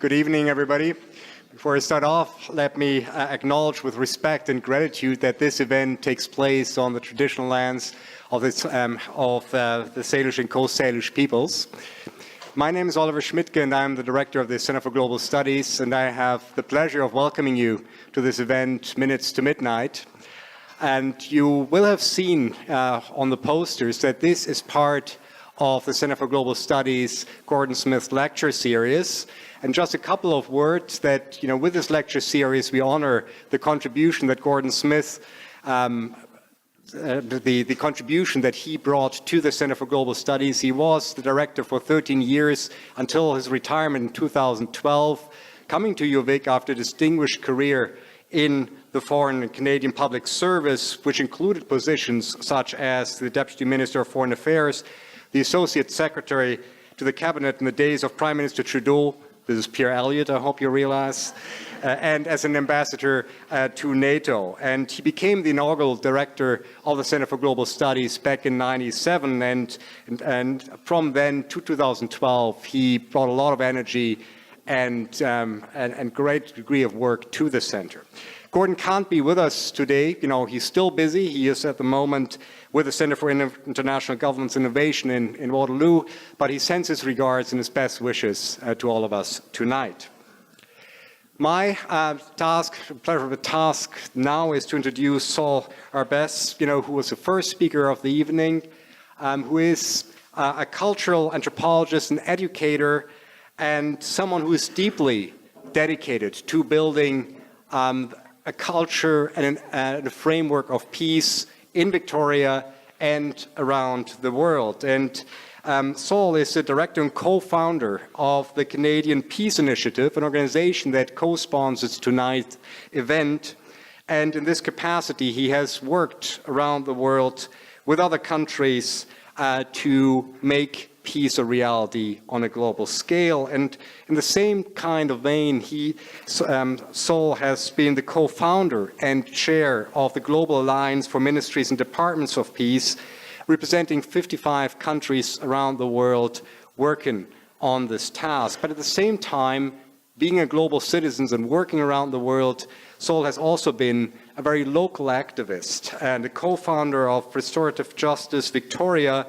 Good evening, everybody. Before I start off, let me acknowledge with respect and gratitude that this event takes place on the traditional lands of the Salish and Coast Salish peoples. My name is Oliver Schmidtke, and I'm the director of the Center for Global Studies, and I have the pleasure of welcoming you to this event, Minutes to Midnight. And you will have seen on the posters that this is part of the Center for Global Studies Gordon Smith lecture series. And just a couple of words that, with this lecture series, we honor the contribution that Gordon Smith, the contribution that he brought to the Center for Global Studies. He was the director for 13 years until his retirement in 2012, coming to UVic after a distinguished career in the foreign and Canadian public service, which included positions such as the Deputy Minister of Foreign Affairs, the Associate Secretary to the Cabinet in the days of Prime Minister Trudeau. This is Pierre Elliott, I hope you realize, and as an ambassador to NATO. And he became the inaugural director of the Center for Global Studies back in '97, and from then to 2012, he brought a lot of energy and great degree of work to the center. Gordon can't be with us today. He's still busy. He is at the moment with the Center for International Governance Innovation in Waterloo, but he sends his regards and his best wishes to all of us tonight. My pleasure of the task now is to introduce Saul Arbess, who was the first speaker of the evening, who is a cultural anthropologist and educator, and someone who is deeply dedicated to building a culture and a framework of peace in Victoria and around the world. And Saul is the director and co-founder of the Canadian Peace Initiative, an organization that co-sponsors tonight's event. And in this capacity, he has worked around the world with other countries to make peace a reality on a global scale. And in the same kind of vein, Saul has been the co-founder and chair of the Global Alliance for Ministries and Departments of Peace, representing 55 countries around the world working on this task. But at the same time, being a global citizen and working around the world, Saul has also been a very local activist and a co-founder of Restorative Justice Victoria,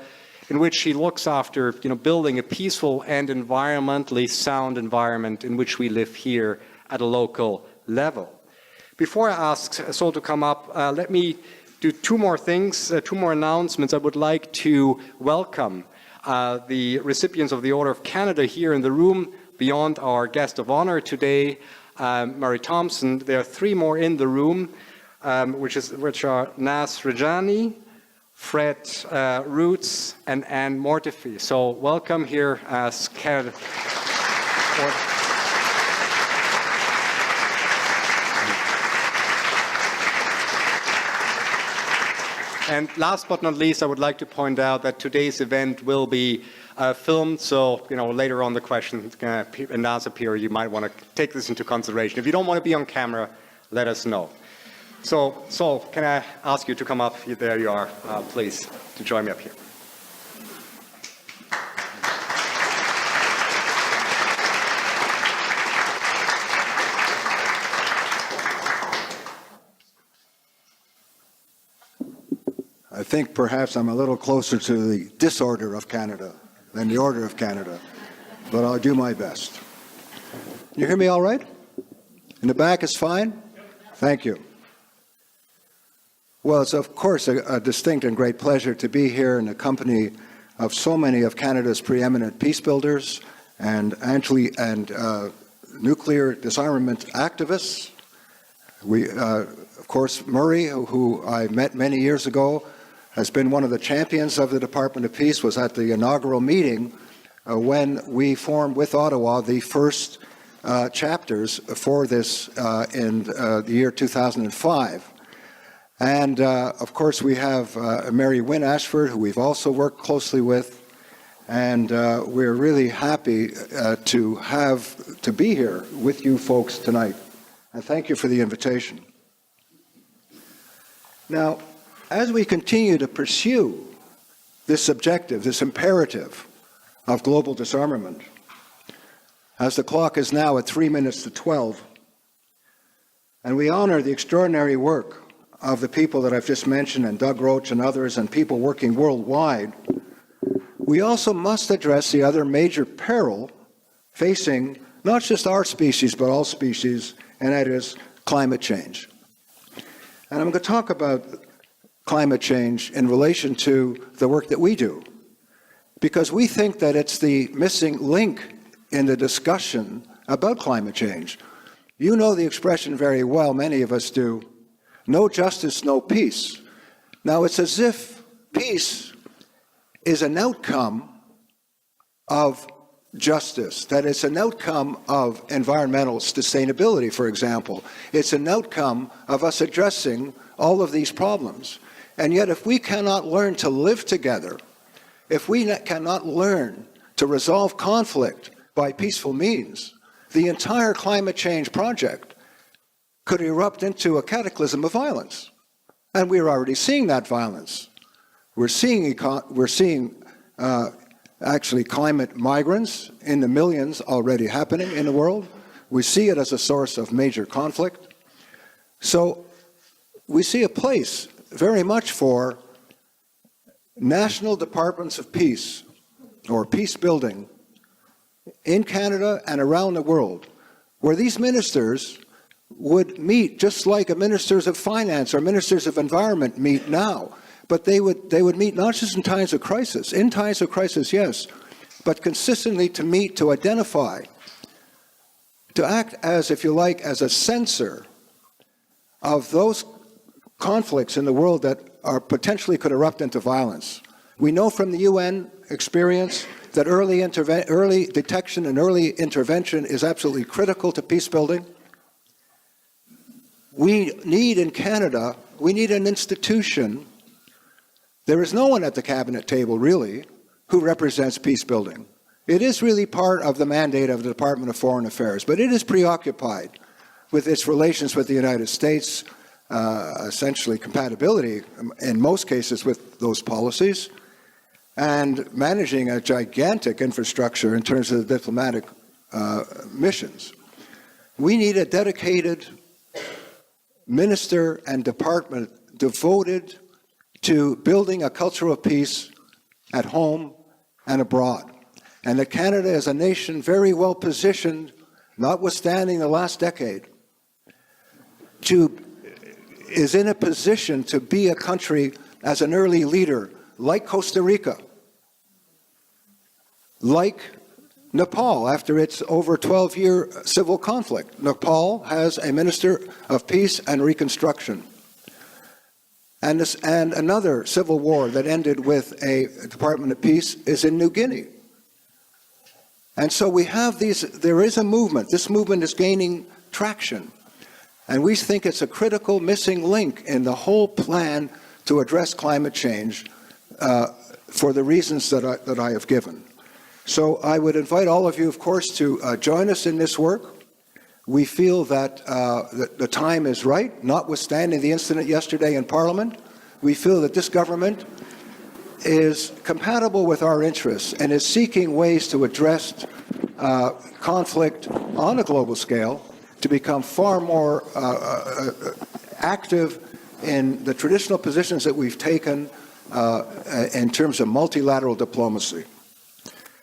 in which he looks after building a peaceful and environmentally sound environment in which we live here at a local level. Before I ask Saul to come up, let me do two more things, two more announcements. I would like to welcome the recipients of the Order of Canada here in the room, beyond our guest of honor today, Murray Thomson. There are three more in the room, which are Nas Rajani, Fred Roots, and Anne Mortifi. So welcome here as Canada. And last but not least, I would like to point out that today's event will be filmed, so later on the question and answer period, you might want to take this into consideration. If you don't want to be on camera, let us know. So, Saul, can I ask you to come up? There you are, please, to join me up here. I think perhaps I'm a little closer to the disorder of Canada than the order of Canada, but I'll do my best. You hear me all right? In the back is fine? Thank you. Well, it's of course a distinct and great pleasure to be here in the company of so many of Canada's preeminent peace builders and nuclear disarmament activists. Of course, Murray, who I met many years ago, has been one of the champions of the Department of Peace, was at the inaugural meeting when we formed with Ottawa the first chapters for this in the year 2005. And of course, we have Mary Wynne Ashford, who we've also worked closely with, and we're really happy to be here with you folks tonight. And thank you for the invitation. Now, as we continue to pursue this objective, this imperative of global disarmament, as the clock is now at 3 minutes to 12. And we honor the extraordinary work of the people that I've just mentioned, and Doug Roche and others, and people working worldwide. We also must address the other major peril facing not just our species, but all species, and that is climate change. And I'm going to talk about climate change in relation to the work that we do, because we think that it's the missing link in the discussion about climate change. You know the expression very well, many of us do, no justice, no peace. Now, it's as if peace is an outcome of justice, that it's an outcome of environmental sustainability, for example. It's an outcome of us addressing all of these problems. And yet, if we cannot learn to live together, if we cannot learn to resolve conflict by peaceful means, the entire climate change project could erupt into a cataclysm of violence. And we're already seeing that violence. We're seeing actually climate migrants in the millions already happening in the world. We see it as a source of major conflict. So we see a place very much for national departments of peace or peace building in Canada and around the world, where these ministers would meet just like ministers of finance or ministers of environment meet now. But they would meet not just in times of crisis, yes, but consistently to meet, to identify, to act as, if you like, as a censor of those conflicts in the world that are potentially could erupt into violence. We know from the UN experience that early detection and early intervention is absolutely critical to peace building. We need in Canada, we need an institution. There is no one at the cabinet table, really, who represents peace building. It is really part of the mandate of the Department of Foreign Affairs, but it is preoccupied with its relations with the United States, essentially compatibility, in most cases, with those policies, and managing a gigantic infrastructure in terms of the diplomatic missions. We need a dedicated minister and department devoted to building a culture of peace at home and abroad. And that Canada is a nation very well positioned, notwithstanding the last decade, is in a position to be a country as an early leader, like Costa Rica, like Nepal, after its over 12-year civil conflict. Nepal has a Minister of Peace and Reconstruction. And another civil war that ended with a Department of Peace is in New Guinea. And so we have there is a movement. This movement is gaining traction. And we think it's a critical missing link in the whole plan to address climate change for the reasons that I have given. So I would invite all of you, of course, to join us in this work. We feel that the time is right, notwithstanding the incident yesterday in Parliament. We feel that this government is compatible with our interests and is seeking ways to address conflict on a global scale, to become far more active in the traditional positions that we've taken in terms of multilateral diplomacy.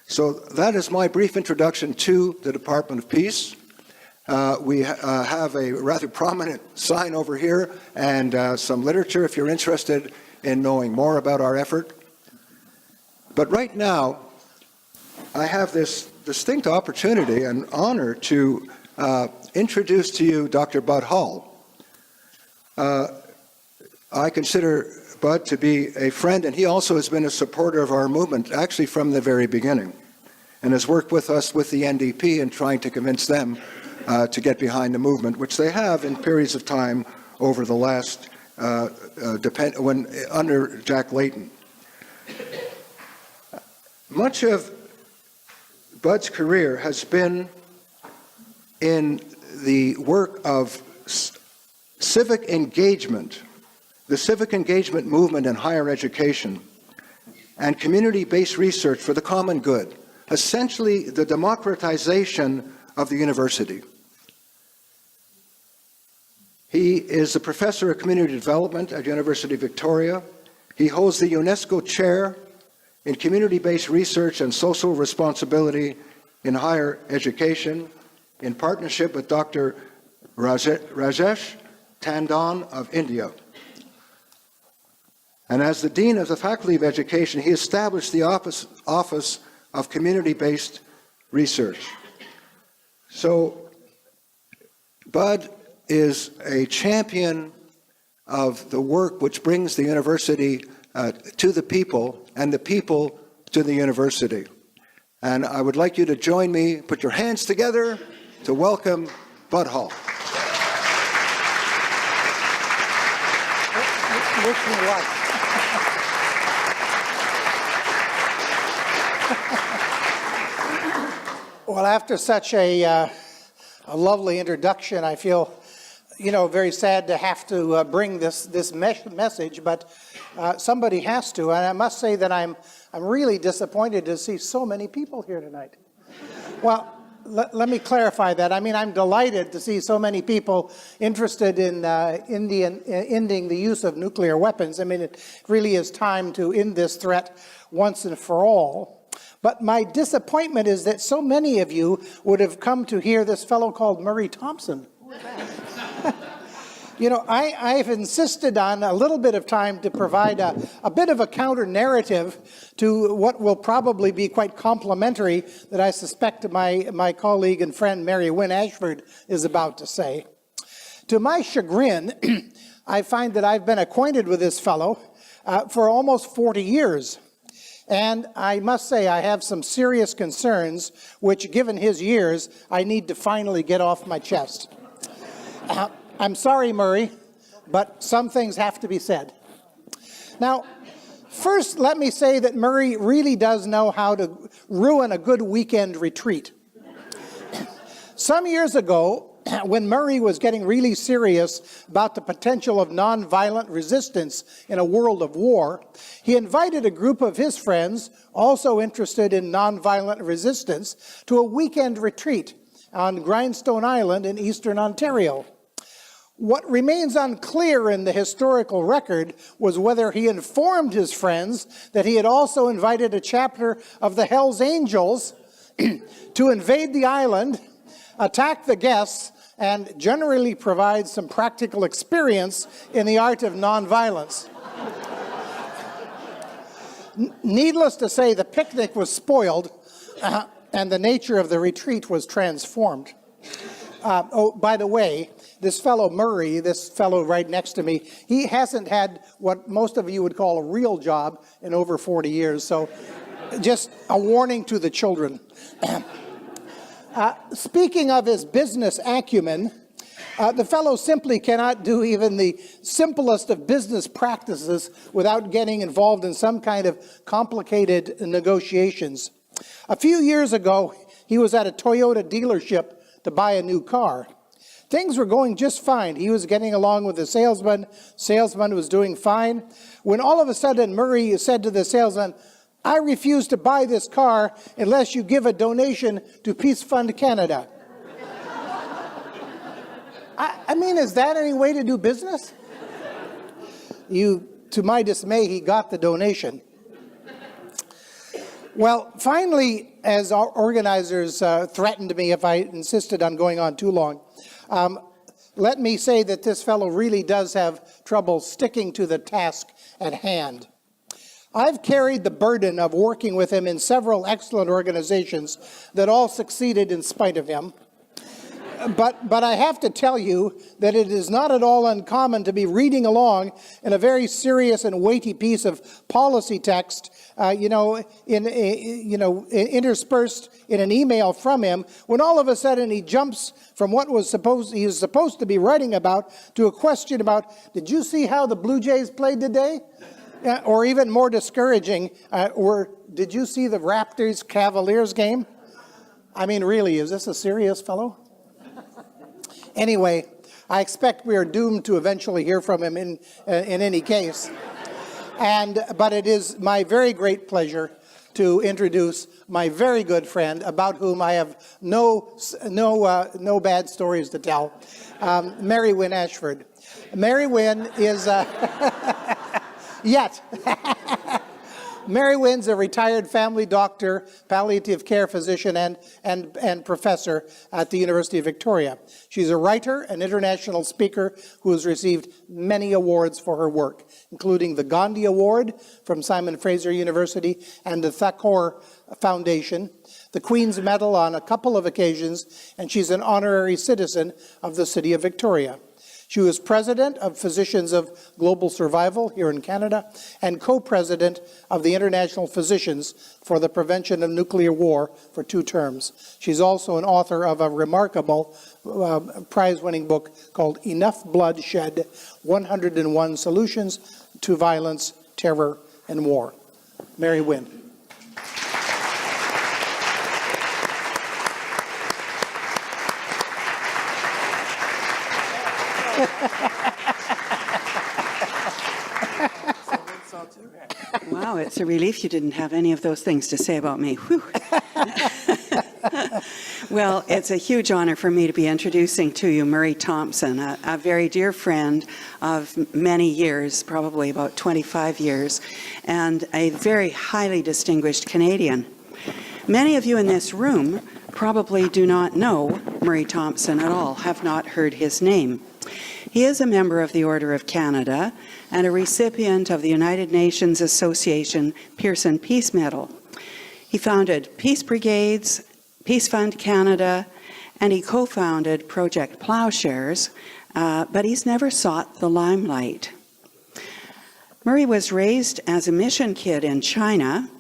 So that is my brief introduction to the Department of Peace. We have a rather prominent sign over here and some literature if you're interested in knowing more about our effort. But right now, I have this distinct opportunity and honor to introduce to you Dr. Bud Hall. I consider Bud to be a friend, and he also has been a supporter of our movement, actually from the very beginning, and has worked with us with the NDP in trying to convince them to get behind the movement, which they have in periods of time over the last, under Jack Layton. Much of Bud's career has been in the work of civic engagement, the civic engagement movement in higher education, and community-based research for the common good, essentially the democratization of the university. He is a professor of community development at University of Victoria. He holds the UNESCO chair in community-based research and social responsibility in higher education in partnership with Dr. Rajesh Tandon of India. And as the Dean of the Faculty of Education, he established the Office of Community-Based Research. So Bud is a champion of the work which brings the university to the people and the people to the university. And I would like you to join me, put your hands together to welcome Bud Hall. Wish me luck. Well, after such a lovely introduction, I feel, very sad to have to bring this message, but somebody has to. And I must say that I'm really disappointed to see so many people here tonight. Well, let me clarify that. I mean, I'm delighted to see so many people interested in ending the use of nuclear weapons. I mean, it really is time to end this threat once and for all. But my disappointment is that so many of you would have come to hear this fellow called Murray Thomson. I've insisted on a little bit of time to provide a bit of a counter-narrative to what will probably be quite complimentary that I suspect my colleague and friend Mary Wynne Ashford is about to say. To my chagrin, I find that I've been acquainted with this fellow for almost 40 years. And I must say I have some serious concerns, which, given his years, I need to finally get off my chest. I'm sorry, Murray, but some things have to be said. Now, first, let me say that Murray really does know how to ruin a good weekend retreat. Some years ago, when Murray was getting really serious about the potential of nonviolent resistance in a world of war, he invited a group of his friends, also interested in nonviolent resistance, to a weekend retreat on Grindstone Island in eastern Ontario. What remains unclear in the historical record was whether he informed his friends that he had also invited a chapter of the Hells Angels to invade the island, attack the guests, and generally provide some practical experience in the art of nonviolence. Needless to say, the picnic was spoiled, and the nature of the retreat was transformed. By the way, this fellow Murray, this fellow right next to me, he hasn't had what most of you would call a real job in over 40 years, so just a warning to the children. Speaking of his business acumen, the fellow simply cannot do even the simplest of business practices without getting involved in some kind of complicated negotiations. A few years ago, he was at a Toyota dealership to buy a new car. Things were going just fine. He was getting along with the salesman. Salesman was doing fine. When all of a sudden Murray said to the salesman, "I refuse to buy this car unless you give a donation to Peacefund Canada." I mean, is that any way to do business? To my dismay, he got the donation. Well, finally, as our organizers threatened me if I insisted on going on too long, let me say that this fellow really does have trouble sticking to the task at hand. I've carried the burden of working with him in several excellent organizations that all succeeded in spite of him. But I have to tell you that it is not at all uncommon to be reading along in a very serious and weighty piece of policy text, interspersed in an email from him, when all of a sudden he jumps from what he was supposed to be writing about to a question about, "Did you see how the Blue Jays played today?" Or even more discouraging, "Did you see the Raptors-Cavaliers game?" I mean, really, is this a serious fellow? Anyway, I expect we are doomed to eventually hear from him in any case. But it is my very great pleasure to introduce my very good friend, about whom I have no bad stories to tell, Mary Wynne Ashford. Mary Wynne is, yet, Mary Wynne's a retired family doctor, palliative care physician, and professor at the University of Victoria. She's a writer and international speaker who has received many awards for her work, including the Gandhi Award from Simon Fraser University and the Thakur Foundation, the Queen's Medal on a couple of occasions, and she's an honorary citizen of the City of Victoria. She was president of Physicians of Global Survival here in Canada and co-president of the International Physicians for the Prevention of Nuclear War for 2 terms. She's also an author of a remarkable prize-winning book called Enough Blood Shed, 101 Solutions to Violence, Terror, and War. Mary Wynne. Wow, it's a relief you didn't have any of those things to say about me. Whew. Well, it's a huge honor for me to be introducing to you Murray Thomson, a very dear friend of many years, probably about 25 years, and a very highly distinguished Canadian. Many of you in this room probably do not know Murray Thomson at all, have not heard his name. He is a member of the Order of Canada and a recipient of the United Nations Association Pearson Peace Medal. He founded Peace Brigades, Peacefund Canada, and he co-founded Project Ploughshares, but he's never sought the limelight. Murray was raised as a mission kid in China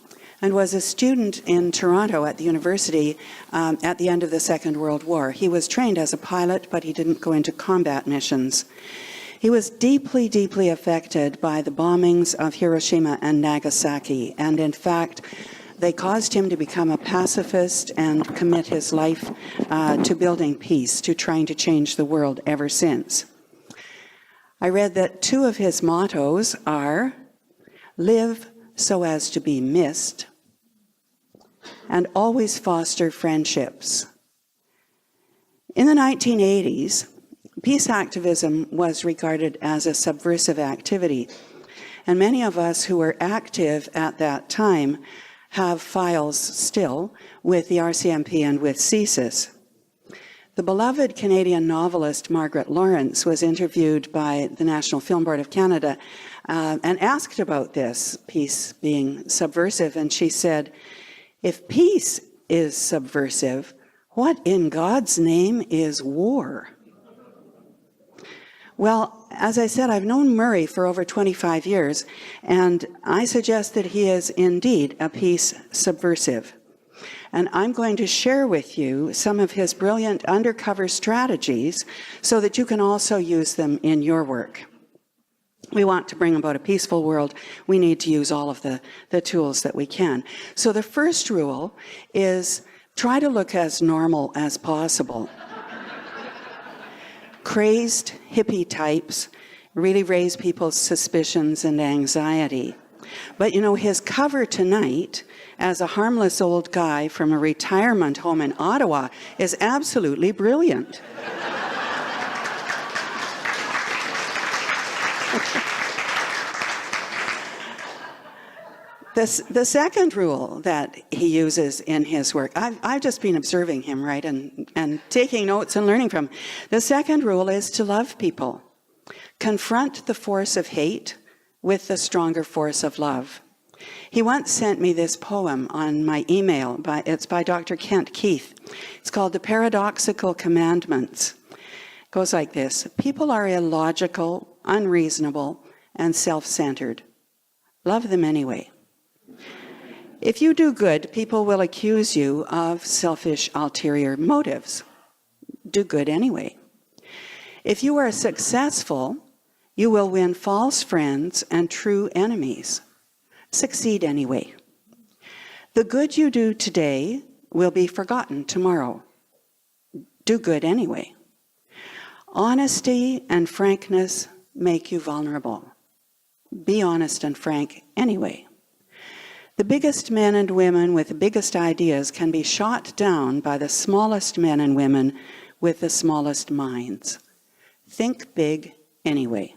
and was a student in Toronto at the university at the end of the Second World War. He was trained as a pilot, but he didn't go into combat missions. He was deeply, deeply affected by the bombings of Hiroshima and Nagasaki, and in fact, they caused him to become a pacifist and commit his life to building peace, to trying to change the world ever since. I read that 2 of his mottos are, live so as to be missed, and always foster friendships. In the 1980s, peace activism was regarded as a subversive activity, and many of us who were active at that time have files still with the RCMP and with CSIS. The beloved Canadian novelist Margaret Lawrence was interviewed by the National Film Board of Canada and asked about this, peace being subversive, and she said, if peace is subversive, what in God's name is war? Well, as I said, I've known Murray for over 25 years, and I suggest that he is indeed a peace subversive. And I'm going to share with you some of his brilliant undercover strategies so that you can also use them in your work. We want to bring about a peaceful world. We need to use all of the tools that we can. So the first rule is try to look as normal as possible. Crazed hippie types really raise people's suspicions and anxiety. But you know, his cover tonight as a harmless old guy from a retirement home in Ottawa is absolutely brilliant. The second rule that he uses in his work, I've just been observing him, right, and taking notes and learning from him. The second rule is to love people. Confront the force of hate with the stronger force of love. He once sent me this poem on my email. It's by Dr. Kent Keith. It's called The Paradoxical Commandments. It goes like this. People are illogical, unreasonable, and self-centered. Love them anyway. If you do good, people will accuse you of selfish, ulterior motives. Do good anyway. If you are successful, you will win false friends and true enemies. Succeed anyway. The good you do today will be forgotten tomorrow. Do good anyway. Honesty and frankness make you vulnerable. Be honest and frank anyway. The biggest men and women with the biggest ideas can be shot down by the smallest men and women with the smallest minds. Think big anyway.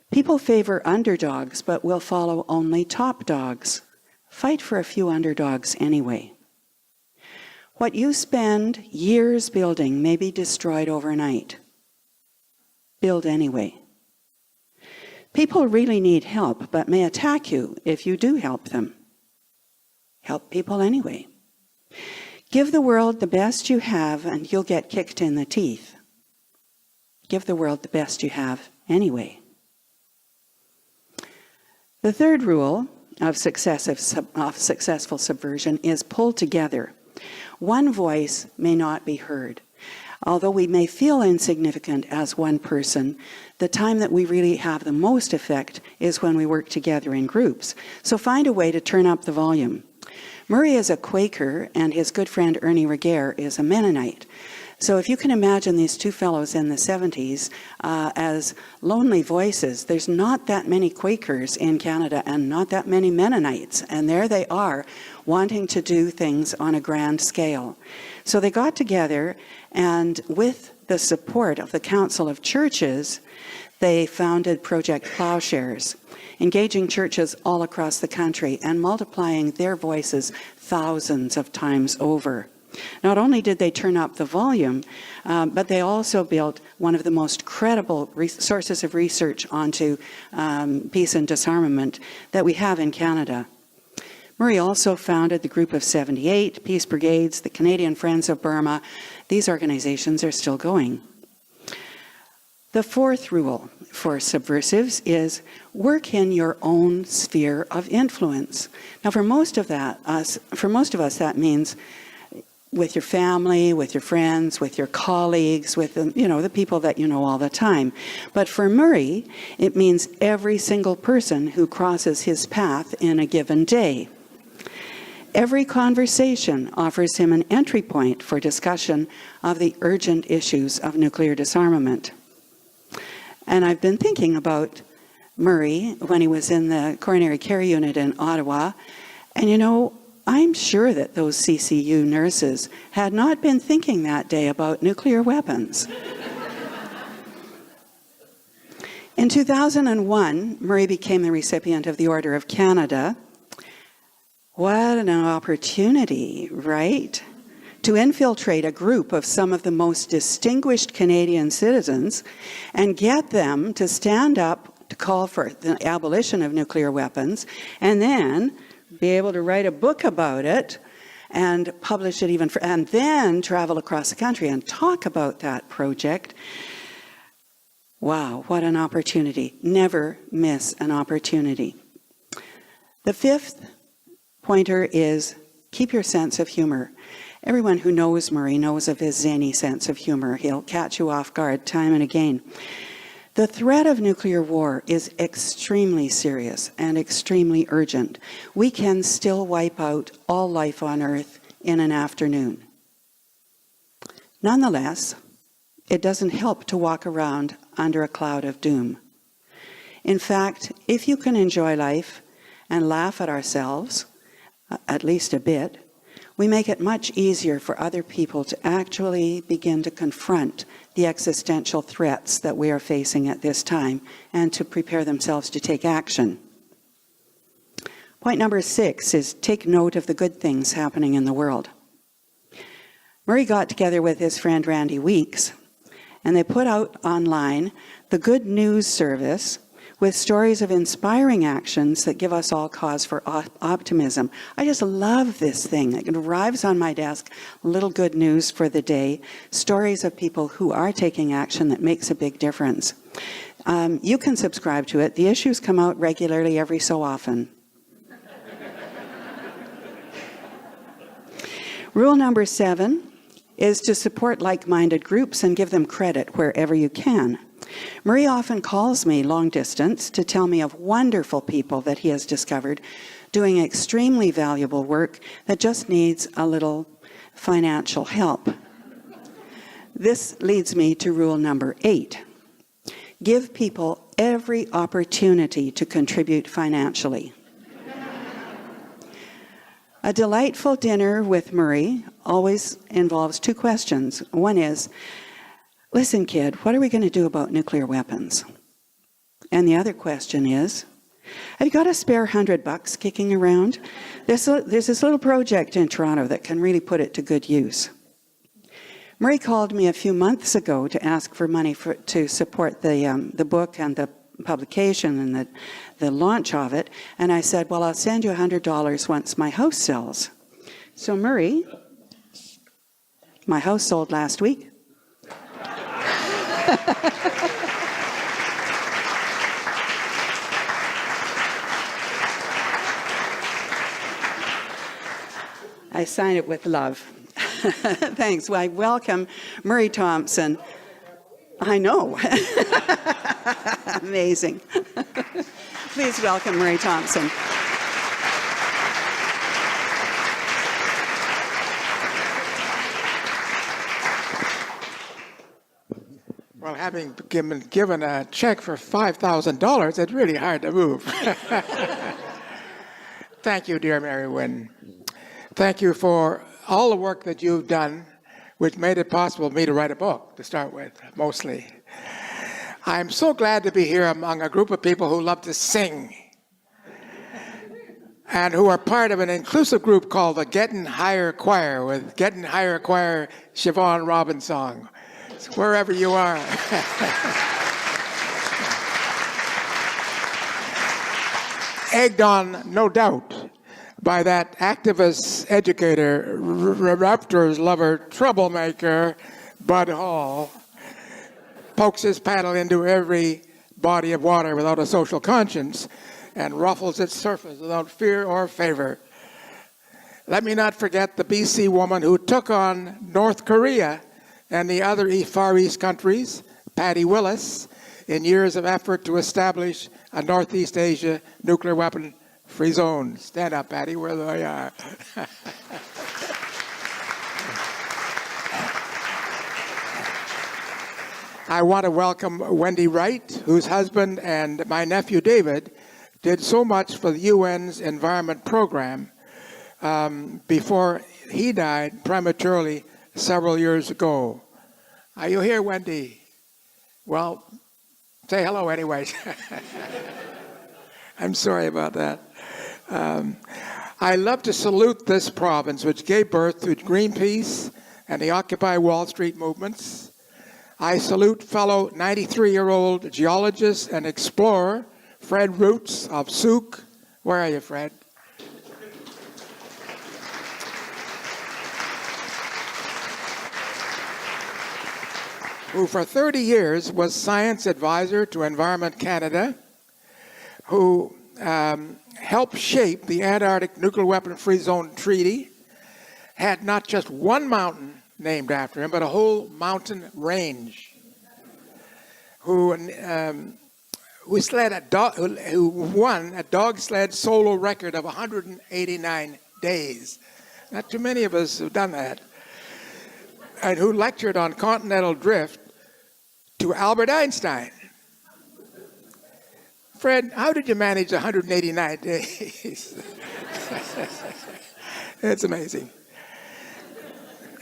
People favor underdogs, but will follow only top dogs. Fight for a few underdogs anyway. What you spend years building may be destroyed overnight. Build anyway. People really need help, but may attack you if you do help them. Help people anyway. Give the world the best you have, and you'll get kicked in the teeth. Give the world the best you have anyway. The third rule of successful subversion is pull together. One voice may not be heard. Although we may feel insignificant as one person, the time that we really have the most effect is when we work together in groups. So find a way to turn up the volume. Murray is a Quaker, and his good friend Ernie Regehr is a Mennonite. So if you can imagine these two fellows in the 70s as lonely voices, there's not that many Quakers in Canada and not that many Mennonites. And there they are, wanting to do things on a grand scale. So they got together, and with the support of the Council of Churches, they founded Project Ploughshares, engaging churches all across the country and multiplying their voices thousands of times over. Not only did they turn up the volume, but they also built one of the most credible sources of research onto peace and disarmament that we have in Canada. Murray also founded the Group of 78, Peace Brigades, the Canadian Friends of Burma. These organizations are still going. The fourth rule for subversives is work in your own sphere of influence. Now, for most of us, that means with your family, with your friends, with your colleagues, with the people that you know all the time. But for Murray, it means every single person who crosses his path in a given day. Every conversation offers him an entry point for discussion of the urgent issues of nuclear disarmament. And I've been thinking about Murray when he was in the coronary care unit in Ottawa, and I'm sure that those CCU nurses had not been thinking that day about nuclear weapons. In 2001, Murray became the recipient of the Order of Canada. What an opportunity, right? To infiltrate a group of some of the most distinguished Canadian citizens and get them to stand up to call for the abolition of nuclear weapons, and then be able to write a book about it and publish it and then travel across the country and talk about that project. Wow, what an opportunity. Never miss an opportunity. The fifth pointer is keep your sense of humor. Everyone who knows Murray knows of his zany sense of humor. He'll catch you off guard time and again. The threat of nuclear war is extremely serious and extremely urgent. We can still wipe out all life on Earth in an afternoon. Nonetheless, it doesn't help to walk around under a cloud of doom. In fact, if you can enjoy life and laugh at ourselves, at least a bit, we make it much easier for other people to actually begin to confront the existential threats that we are facing at this time and to prepare themselves to take action. Point number 6 is take note of the good things happening in the world. Murray got together with his friend Randy Weeks, and they put out online the Good News Service with stories of inspiring actions that give us all cause for optimism. I just love this thing. It arrives on my desk, little good news for the day, stories of people who are taking action that makes a big difference. You can subscribe to it. The issues come out regularly every so often. Rule number 7 is to support like-minded groups and give them credit wherever you can. Murray often calls me long distance to tell me of wonderful people that he has discovered doing extremely valuable work that just needs a little financial help. This leads me to rule number 8. Give people every opportunity to contribute financially. A delightful dinner with Murray always involves two questions. One is, listen, kid, what are we going to do about nuclear weapons? And the other question is, have you got a spare $100 kicking around? There's this little project in Toronto that can really put it to good use. Murray called me a few months ago to ask for money to support the book and the publication and the launch of it. And I said, well, I'll send you $100 once my house sells. So Murray, my house sold last week. I sign it with love. Thanks. Well, I welcome Murray Thomson. I know. Amazing. Please welcome Murray Thomson. Well, having given a check for $5,000, it's really hard to move. Thank you, dear Mary Wynne. Thank you for all the work that you've done, which made it possible for me to write a book, to start with, mostly. I'm so glad to be here among a group of people who love to sing and who are part of an inclusive group called the Getting Higher Choir, with Getting Higher Choir Siobhan Robbins song. Wherever you are. Egged on, no doubt, by that activist, educator, raptors lover, troublemaker, Bud Hall, pokes his paddle into every body of water without a social conscience and ruffles its surface without fear or favor. Let me not forget the BC woman who took on North Korea and the other Far East countries, Patty Willis, in years of effort to establish a Northeast Asia nuclear weapon-free zone. Stand up, Patty, wherever you are. I want to welcome Wendy Wright, whose husband and my nephew David did so much for the UN's Environment Program before he died prematurely several years ago. Are you here, Wendy? Well, say hello anyways. I'm sorry about that. I love to salute this province, which gave birth to Greenpeace and the Occupy Wall Street movements. I salute fellow 93-year-old geologist and explorer, Fred Roots of Souk. Where are you, Fred? Who for 30 years was science advisor to Environment Canada, who helped shape the Antarctic Nuclear Weapon-Free Zone Treaty, had not just one mountain named after him, but a whole mountain range, who won a dog sled solo record of 189 days. Not too many of us have done that. And who lectured on continental drift to Albert Einstein. Fred, how did you manage 189 days? It's amazing.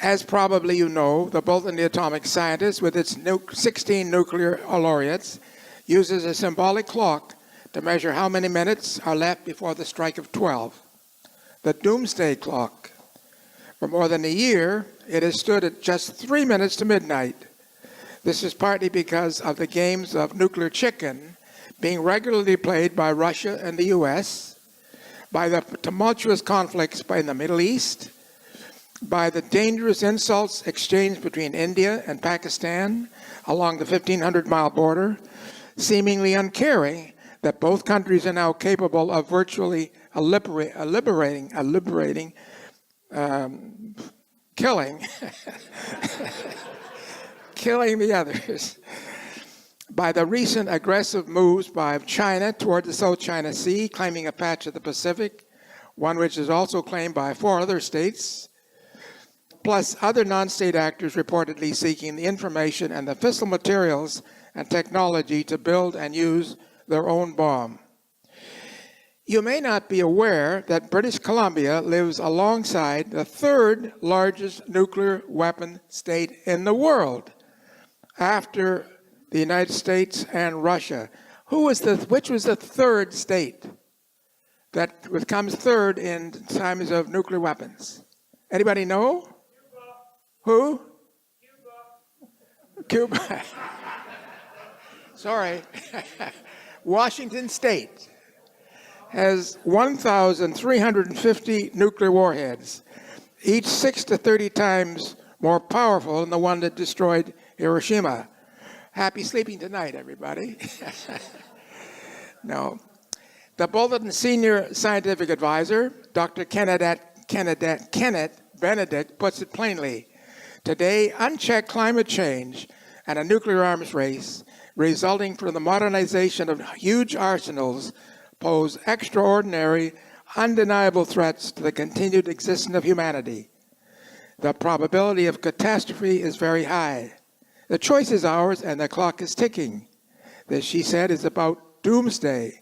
As probably you know, the Bolton the Atomic Scientist, with its 16 nuclear laureates, uses a symbolic clock to measure how many minutes are left before the strike of 12. The Doomsday Clock. For more than a year, it has stood at just 3 minutes to midnight. This is partly because of the games of nuclear chicken being regularly played by Russia and the US, by the tumultuous conflicts in the Middle East, by the dangerous insults exchanged between India and Pakistan along the 1,500-mile border, seemingly uncaring that both countries are now capable of virtually liberating killing the others, by the recent aggressive moves by China toward the South China Sea, claiming a patch of the Pacific, one which is also claimed by 4 other states, plus other non-state actors reportedly seeking the information and the fissile materials and technology to build and use their own bomb. You may not be aware that British Columbia lives alongside the third largest nuclear weapon state in the world, after the United States and Russia. Which was the third state that comes third in times of nuclear weapons? Anybody know? Cuba. Who? Cuba. Sorry. Washington State has 1,350 nuclear warheads, each 6 to 30 times more powerful than the one that destroyed Hiroshima. Happy sleeping tonight, everybody. No. The Bulletin Senior Scientific Advisor, Dr. Kenneth Benedict, puts it plainly. Today, unchecked climate change and a nuclear arms race resulting from the modernization of huge arsenals pose extraordinary, undeniable threats to the continued existence of humanity. The probability of catastrophe is very high. The choice is ours and the clock is ticking. This, she said, is about doomsday.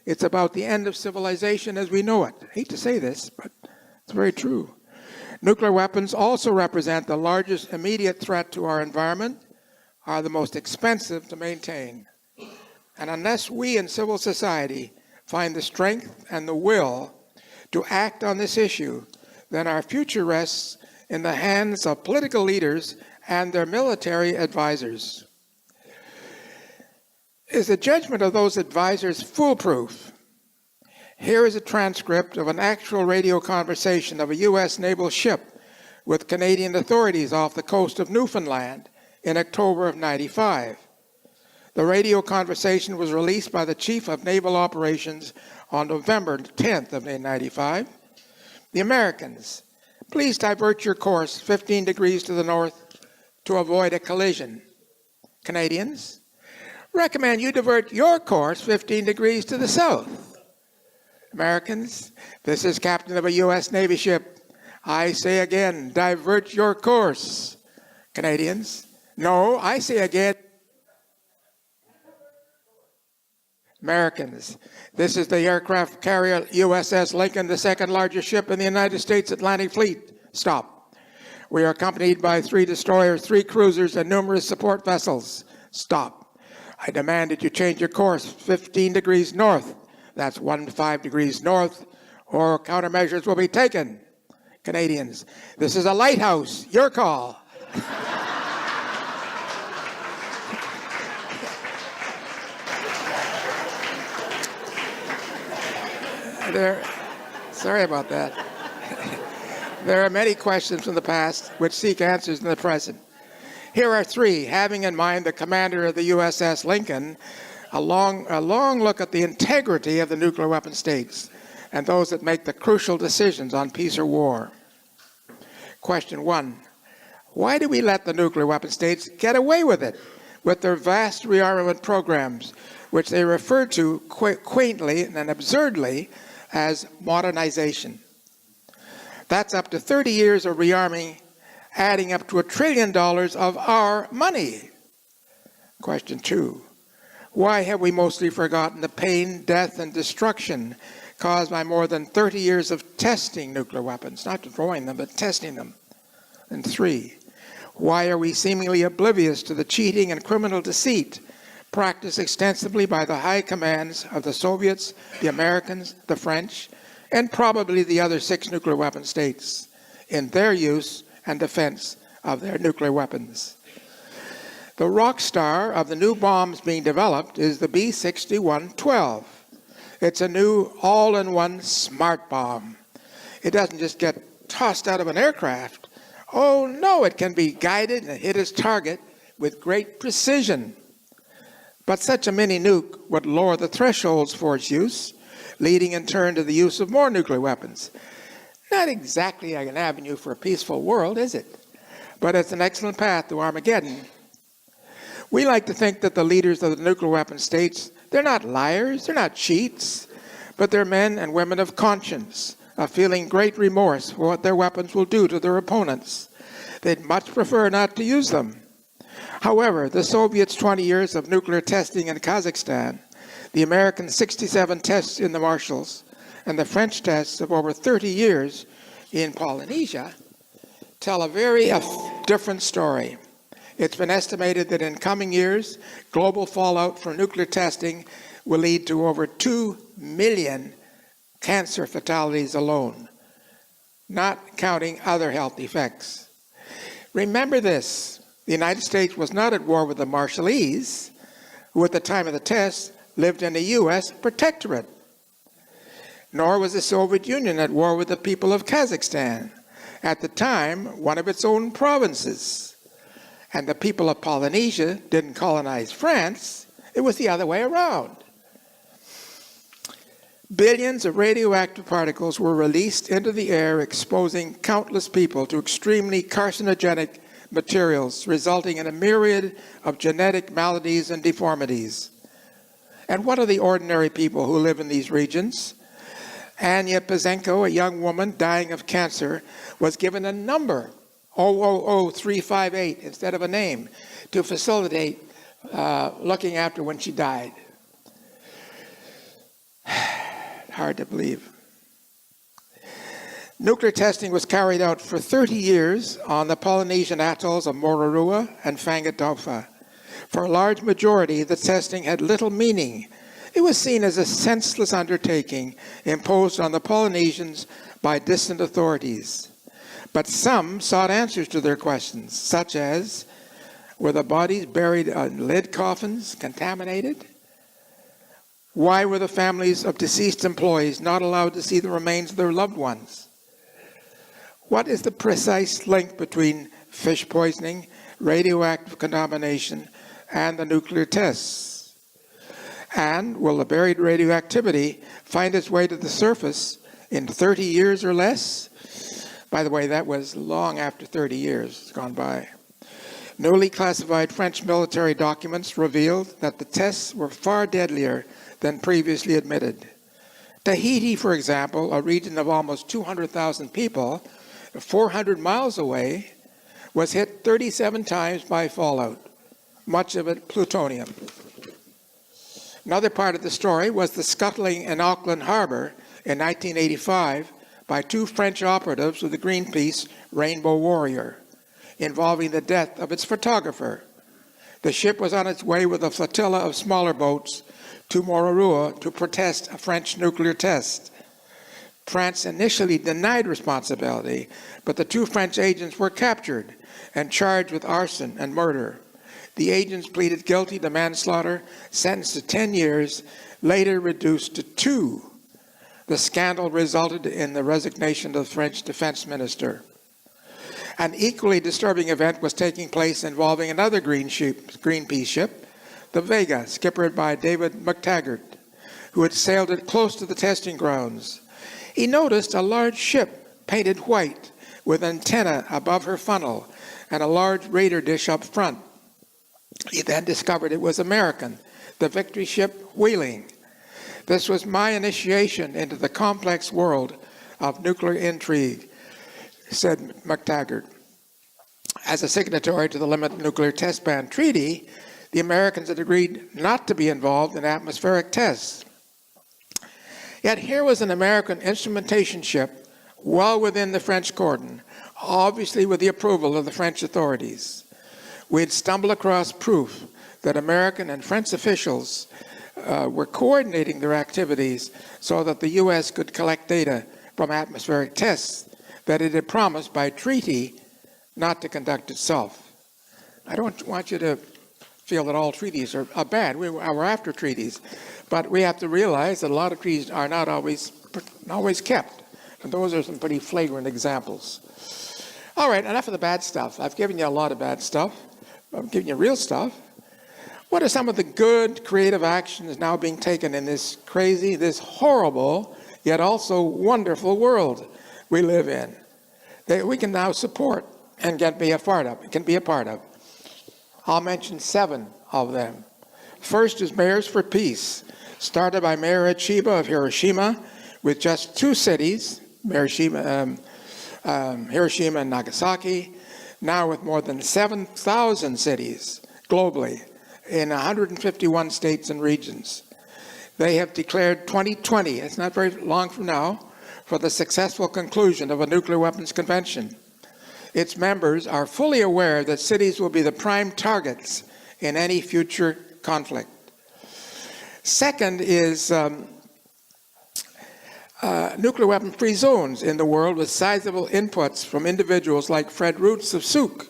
It's about the end of civilization as we know it. I hate to say this, but it's very true. Nuclear weapons also represent the largest immediate threat to our environment, are the most expensive to maintain. And unless we in civil society find the strength and the will to act on this issue, then our future rests in the hands of political leaders and their military advisors. Is the judgment of those advisors foolproof? Here is a transcript of an actual radio conversation of a U.S. naval ship with Canadian authorities off the coast of Newfoundland in October of '95. The radio conversation was released by the Chief of Naval Operations on November 10th of '95. The Americans, please divert your course 15 degrees to the north to avoid a collision. Canadians, recommend you divert your course 15 degrees to the south. Americans, this is captain of a U.S. Navy ship. I say again, divert your course. Canadians, no, I say again. Americans, this is the aircraft carrier USS Lincoln, the second largest ship in the United States Atlantic Fleet. Stop. We are accompanied by 3 destroyers, 3 cruisers, and numerous support vessels. Stop. I demand that you change your course 15 degrees north. That's 15 degrees north, or countermeasures will be taken. Canadians, this is a lighthouse. Your call. Sorry about that. There are many questions from the past which seek answers in the present. Here are 3, having in mind the commander of the USS Lincoln, a long look at the integrity of the nuclear weapon states and those that make the crucial decisions on peace or war. Question 1, why do we let the nuclear weapon states get away with it, with their vast rearmament programs, which they refer to quaintly and absurdly as modernization? That's up to 30 years of rearming, adding up to $1 trillion of our money. Question 2, why have we mostly forgotten the pain, death, and destruction caused by more than 30 years of testing nuclear weapons, not destroying them, but testing them? And 3, why are we seemingly oblivious to the cheating and criminal deceit practiced extensively by the high commands of the Soviets, the Americans, the French, and probably the other 6 nuclear weapon states in their use and defense of their nuclear weapons? The rock star of the new bombs being developed is the B-61-12. It's a new all-in-one smart bomb. It doesn't just get tossed out of an aircraft. Oh no, it can be guided and hit its target with great precision. But such a mini nuke would lower the thresholds for its use, leading in turn to the use of more nuclear weapons. Not exactly an avenue for a peaceful world, is it? But it's an excellent path to Armageddon. We like to think that the leaders of the nuclear weapon states, they're not liars, they're not cheats, but they're men and women of conscience, of feeling great remorse for what their weapons will do to their opponents. They'd much prefer not to use them. However, the Soviets' 20 years of nuclear testing in Kazakhstan, the American 67 tests in the Marshalls, and the French tests of over 30 years in Polynesia tell a very different story. It's been estimated that in coming years, global fallout from nuclear testing will lead to over 2 million cancer fatalities alone, not counting other health effects. Remember this, the United States was not at war with the Marshallese, who at the time of the test lived in the U.S. protectorate. Nor was the Soviet Union at war with the people of Kazakhstan, at the time one of its own provinces. And the people of Polynesia didn't colonize France, it was the other way around. Billions of radioactive particles were released into the air, exposing countless people to extremely carcinogenic materials, resulting in a myriad of genetic maladies and deformities. And what are the ordinary people who live in these regions? Anya Pazenko, a young woman dying of cancer, was given a number, 000358, instead of a name, to facilitate looking after when she died. Hard to believe. Nuclear testing was carried out for 30 years on the Polynesian atolls of Mororua and Whangataufa. For a large majority, the testing had little meaning. It was seen as a senseless undertaking imposed on the Polynesians by distant authorities. But some sought answers to their questions, such as, were the bodies buried in lead coffins contaminated? Why were the families of deceased employees not allowed to see the remains of their loved ones? What is the precise link between fish poisoning, radioactive contamination, and the nuclear tests? And will the buried radioactivity find its way to the surface in 30 years or less? By the way, that was long after 30 years gone by. Newly classified French military documents revealed that the tests were far deadlier than previously admitted. Tahiti, for example, a region of almost 200,000 people, 400 miles away, was hit 37 times by fallout, much of it plutonium. Another part of the story was the scuttling in Auckland Harbor in 1985 by 2 French operatives of the Greenpeace Rainbow Warrior, involving the death of its photographer. The ship was on its way with a flotilla of smaller boats to Mororua to protest a French nuclear test. France initially denied responsibility, but the 2 French agents were captured and charged with arson and murder. The agents pleaded guilty to manslaughter, sentenced to 10 years, later reduced to 2. The scandal resulted in the resignation of the French defense minister. An equally disturbing event was taking place involving another Greenpeace ship, the Vega, skippered by David McTaggart, who had sailed it close to the testing grounds. He noticed a large ship painted white with antenna above her funnel and a large radar dish up front. He then discovered it was American, the Victory ship Wheeling. This was my initiation into the complex world of nuclear intrigue, said McTaggart. As a signatory to the Limited Nuclear Test Ban Treaty, the Americans had agreed not to be involved in atmospheric tests. Yet here was an American instrumentation ship well within the French cordon, obviously with the approval of the French authorities. We had stumbled across proof that American and French officials were coordinating their activities so that the U.S. could collect data from atmospheric tests that it had promised by treaty not to conduct itself. I don't want you to feel that all treaties are bad. We're after treaties. But we have to realize that a lot of treaties are not always kept. And those are some pretty flagrant examples. All right, enough of the bad stuff. I've given you a lot of bad stuff. I'm giving you real stuff. What are some of the good creative actions now being taken in this crazy, this horrible, yet also wonderful world we live in that we can now support and can be a part of? I'll mention 7 of them. First is Mayors for Peace, started by Mayor Chiba of Hiroshima with just 2 cities, Hiroshima and Nagasaki, now with more than 7,000 cities globally in 151 states and regions. They have declared 2020, it's not very long from now, for the successful conclusion of a nuclear weapons convention. Its members are fully aware that cities will be the prime targets in any future conflict. Second is nuclear weapon-free zones in the world with sizable inputs from individuals like Fred Roots of Souk,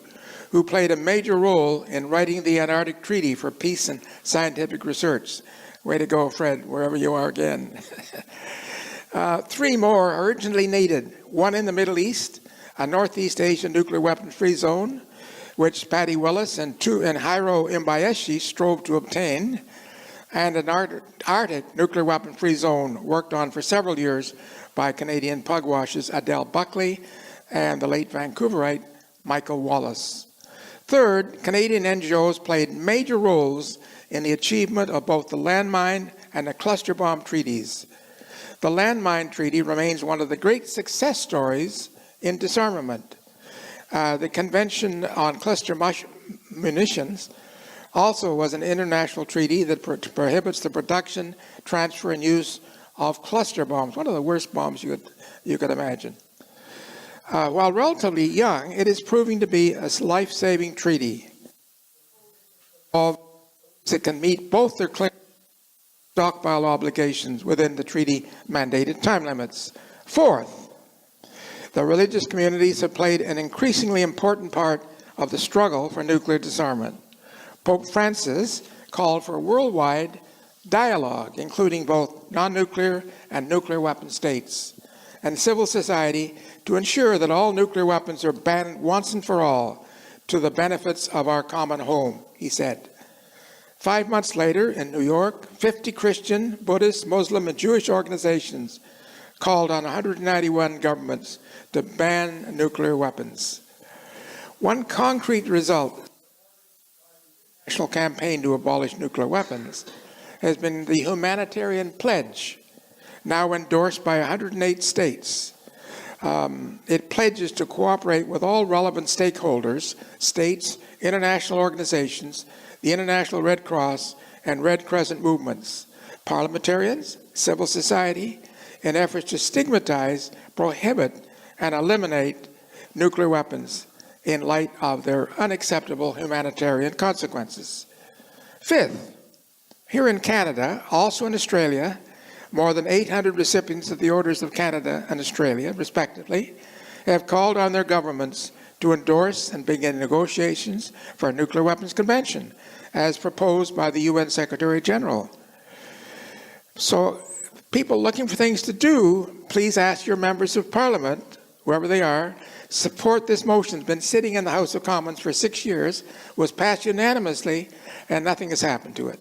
who played a major role in writing the Antarctic Treaty for Peace and Scientific Research. Way to go, Fred, wherever you are again. 3 more are urgently needed. 1 in the Middle East, a Northeast Asian nuclear weapon-free zone, which Patty Willis and Hiro Imbayashi strove to obtain, and an Arctic nuclear weapon-free zone worked on for several years by Canadian Pugwash's Adele Buckley and the late Vancouverite Michael Wallace. Third, Canadian NGOs played major roles in the achievement of both the landmine and the cluster bomb treaties. The landmine treaty remains one of the great success stories in disarmament. The Convention on Cluster Munitions also was an international treaty that prohibits the production, transfer, and use of cluster bombs, one of the worst bombs you could imagine. While relatively young, it is proving to be a life-saving treaty that can meet both their stockpile obligations within the treaty-mandated time limits. Fourth, the religious communities have played an increasingly important part of the struggle for nuclear disarmament. Pope Francis called for worldwide dialogue, including both non-nuclear and nuclear weapon states, and civil society to ensure that all nuclear weapons are banned once and for all to the benefits of our common home, he said. 5 months later, in New York, 50 Christian, Buddhist, Muslim, and Jewish organizations called on 191 governments to ban nuclear weapons. One concrete result of the national campaign to abolish nuclear weapons has been the humanitarian pledge, now endorsed by 108 states. It pledges to cooperate with all relevant stakeholders, states, international organizations, the International Red Cross, and Red Crescent movements, parliamentarians, civil society, in efforts to stigmatize, prohibit, and eliminate nuclear weapons in light of their unacceptable humanitarian consequences. Fifth, here in Canada, also in Australia, more than 800 recipients of the Orders of Canada and Australia, respectively, have called on their governments to endorse and begin negotiations for a nuclear weapons convention, as proposed by the UN Secretary General. So, people looking for things to do, please ask your members of Parliament, whoever they are, support this motion. It's been sitting in the House of Commons for 6 years, was passed unanimously, and nothing has happened to it.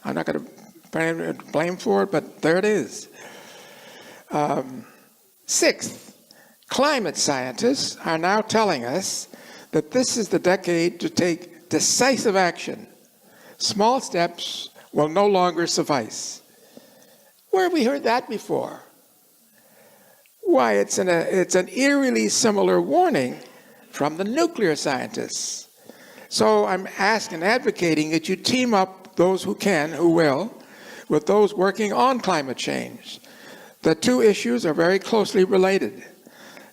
I'm not going to blame for it, but there it is. Sixth, climate scientists are now telling us that this is the decade to take decisive action. Small steps will no longer suffice. Where have we heard that before? Why, it's an eerily similar warning from the nuclear scientists. So I'm asking, advocating that you team up those who can, who will, with those working on climate change. The two issues are very closely related.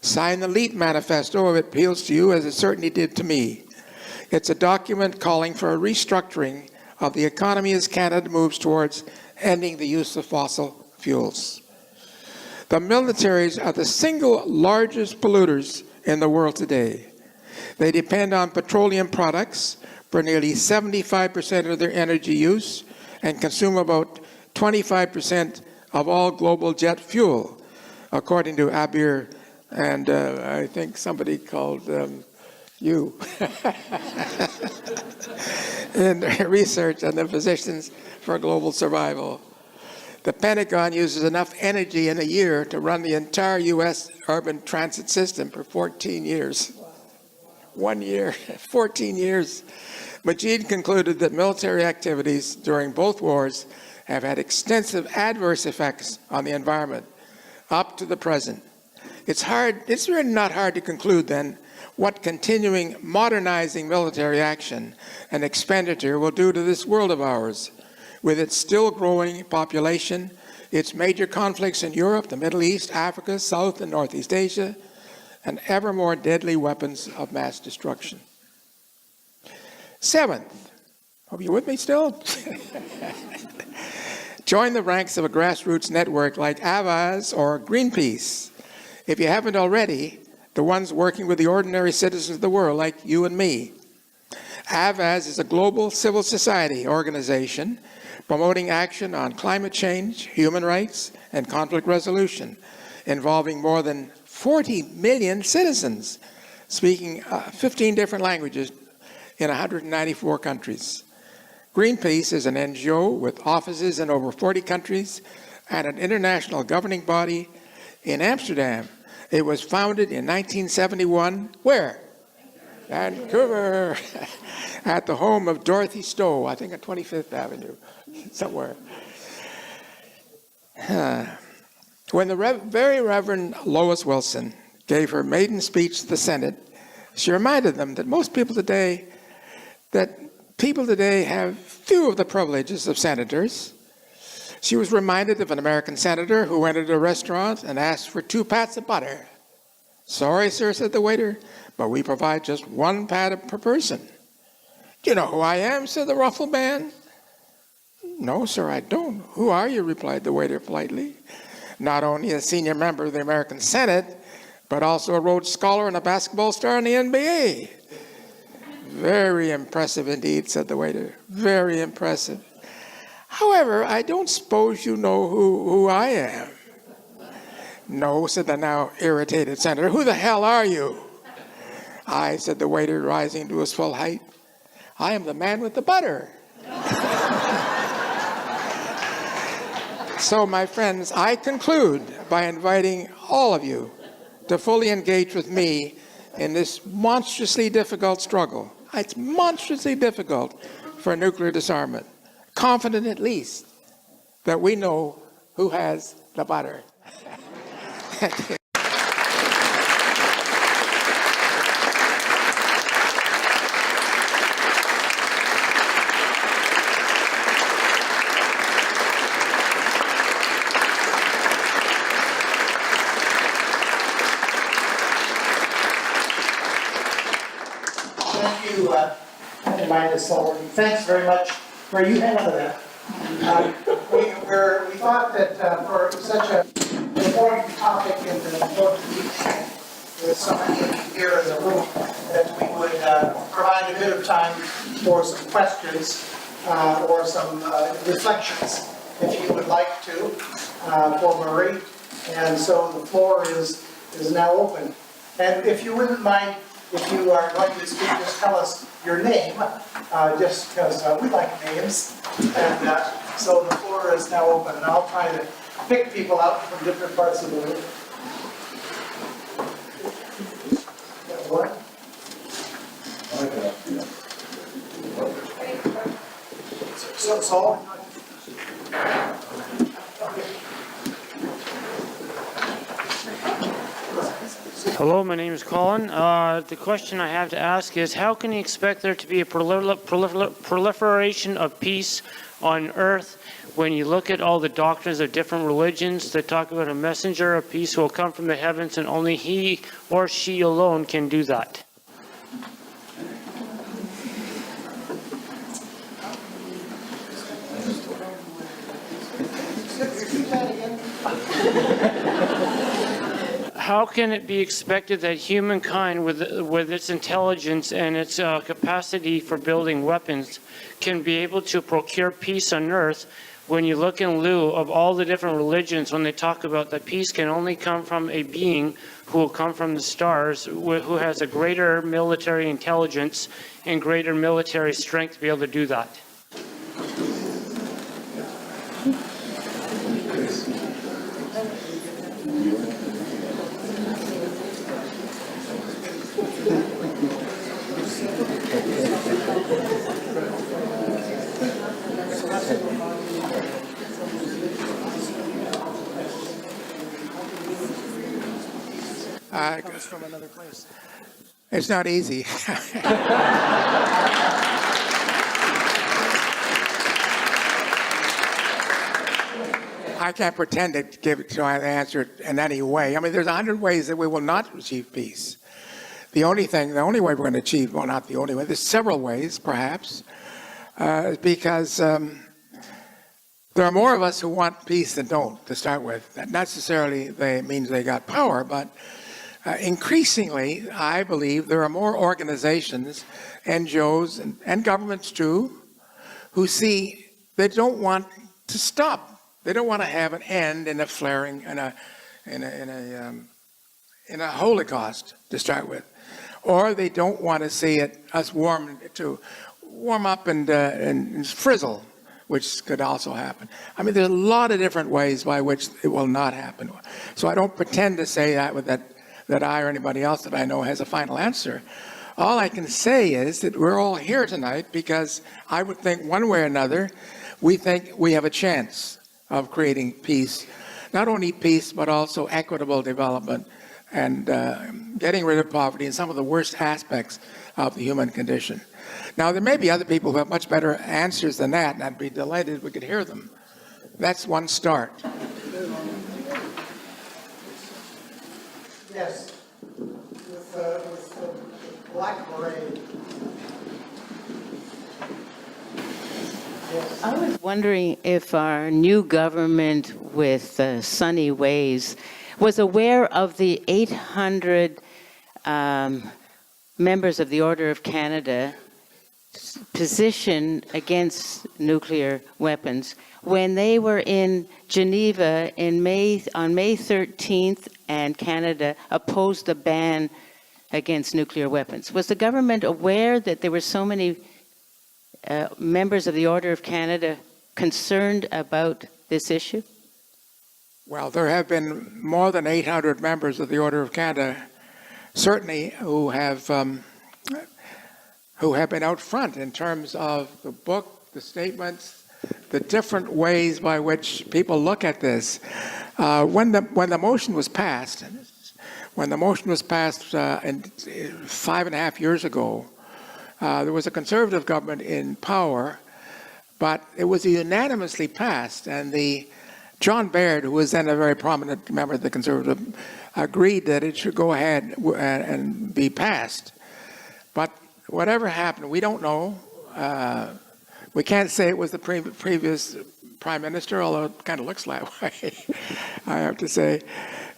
Sign the LEAP manifesto if it appeals to you, as it certainly did to me. It's a document calling for a restructuring of the economy as Canada moves towards ending the use of fossil fuels. The militaries are the single largest polluters in the world today. They depend on petroleum products for nearly 75% of their energy use and consume about 25% of all global jet fuel, according to Abir and I think somebody called you in research on the Physicians for Global Survival. The Pentagon uses enough energy in a year to run the entire U.S. urban transit system for 14 years. 1 year, 14 years. Majid concluded that military activities during both wars have had extensive adverse effects on the environment up to the present. It's really not hard to conclude then what continuing modernizing military action and expenditure will do to this world of ours. with its still growing population, its major conflicts in Europe, the Middle East, Africa, South and Northeast Asia, and ever more deadly weapons of mass destruction. Seventh, are you with me still? Join the ranks of a grassroots network like AVAS or Greenpeace. If you haven't already, the ones working with the ordinary citizens of the world like you and me. AVAS is a global civil society organization promoting action on climate change, human rights, and conflict resolution, involving more than 40 million citizens, speaking 15 different languages in 194 countries. Greenpeace is an NGO with offices in over 40 countries and an international governing body in Amsterdam. It was founded in 1971, where? Vancouver, at the home of Dorothy Stowe, I think at 25th Avenue, somewhere. When the Very Reverend Lois Wilson gave her maiden speech to the Senate, she reminded them that people today have few of the privileges of senators. She was reminded of an American senator who entered a restaurant and asked for 2 pats of butter. "Sorry, sir," said the waiter, "but we provide just 1 pat per person." "Do you know who I am?" said the ruffled man. "No, sir, I don't." "Who are you?" replied the waiter politely. "Not only a senior member of the American Senate, but also a Rhodes Scholar and a basketball star in the NBA. "Very impressive indeed," said the waiter. "Very impressive. However, I don't suppose you know who I am." "No," said the now irritated senator. "Who the hell are you?" "I," said the waiter, rising to his full height, "I am the man with the butter." So, my friends, I conclude by inviting all of you to fully engage with me in this monstrously difficult struggle. It's monstrously difficult for nuclear disarmament. Confident, at least, that we know who has the butter. Thank you, Minus Sullivan. Thanks very much. Where you hang on to that. We thought that for such an important topic and an important meeting with so many of you here in the room, that we would provide a bit of time for some questions or some reflections, if you would like to, for Murray. And so the floor is now open. And if you wouldn't mind, if you are going to speak, just tell us your name, just because we like names. And so the floor is now open, and I'll try to pick people out from different parts of the room. What? So Hello, my name is Colin. The question I have to ask is, how can you expect there to be a proliferation of peace on earth when you look at all the doctrines of different religions that talk about a messenger of peace who will come from the heavens, and only he or she alone can do that? How can it be expected that humankind, with its intelligence and its capacity for building weapons, can be able to procure peace on earth when you look in lieu of all the different religions, when they talk about that peace can only come from a being who will come from the stars, who has a greater military intelligence and greater military strength to be able to do that? comes from another place. It's not easy. I can't pretend to answer it in any way. I mean, there's 100 ways that we will not achieve peace. The only way we're going to achieve, well, not the only way, there's several ways, perhaps, because there are more of us who want peace than don't, to start with. That necessarily means they got power, but increasingly, I believe there are more organizations, NGOs, and governments too, who see they don't want to stop. They don't want to have an end in a flaring, in a holocaust, to start with. Or they don't want to see us warm up and frizzle, which could also happen. I mean, there's a lot of different ways by which it will not happen. So I don't pretend to say that I or anybody else that I know has a final answer. All I can say is that we're all here tonight because I would think one way or another, we think we have a chance of creating peace. Not only peace, but also equitable development and getting rid of poverty and some of the worst aspects of the human condition. Now, there may be other people who have much better answers than that, and I'd be delighted if we could hear them. That's one start. Yes, with the Black Parade. Yes. I was wondering if our new government with sunny ways was aware of the 800 members of the Order of Canada position against nuclear weapons when they were in Geneva on May 13th, and Canada opposed the ban against nuclear weapons. Was the government aware that there were so many members of the Order of Canada concerned about this issue? Well, there have been more than 800 members of the Order of Canada, certainly, who have been out front in terms of the book, the statements, the different ways by which people look at this. When the motion was passed, 5.5 years ago, there was a Conservative government in power, but it was unanimously passed, and John Baird, who was then a very prominent member of the Conservative, agreed that it should go ahead and be passed. But whatever happened, we don't know. We can't say it was the previous Prime Minister, although it kind of looks that way, I have to say.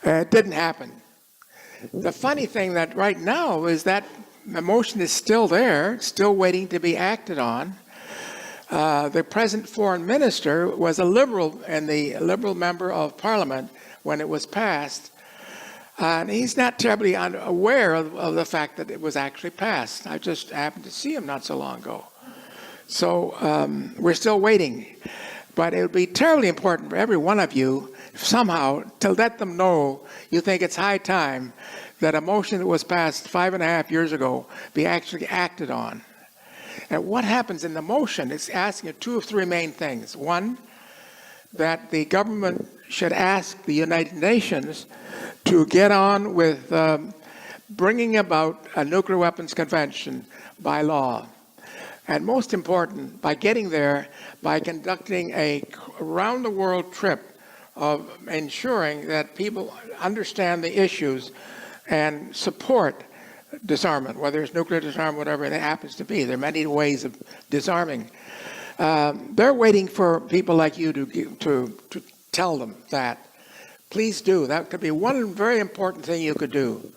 It didn't happen. The funny thing that right now is that the motion is still there, still waiting to be acted on. The present foreign minister was a Liberal and the Liberal member of Parliament when it was passed. And he's not terribly unaware of the fact that it was actually passed. I just happened to see him not so long ago. So we're still waiting. But it would be terribly important for every one of you somehow to let them know you think it's high time that a motion that was passed 5.5 years ago be actually acted on. And what happens in the motion is asking two of three main things. One, that the government should ask the United Nations to get on with bringing about a nuclear weapons convention by law. And most important, by getting there, by conducting a around-the-world trip of ensuring that people understand the issues and support disarmament, whether it's nuclear disarmament, whatever it happens to be. There are many ways of disarming. They're waiting for people like you to tell them that. Please do. That could be one very important thing you could do.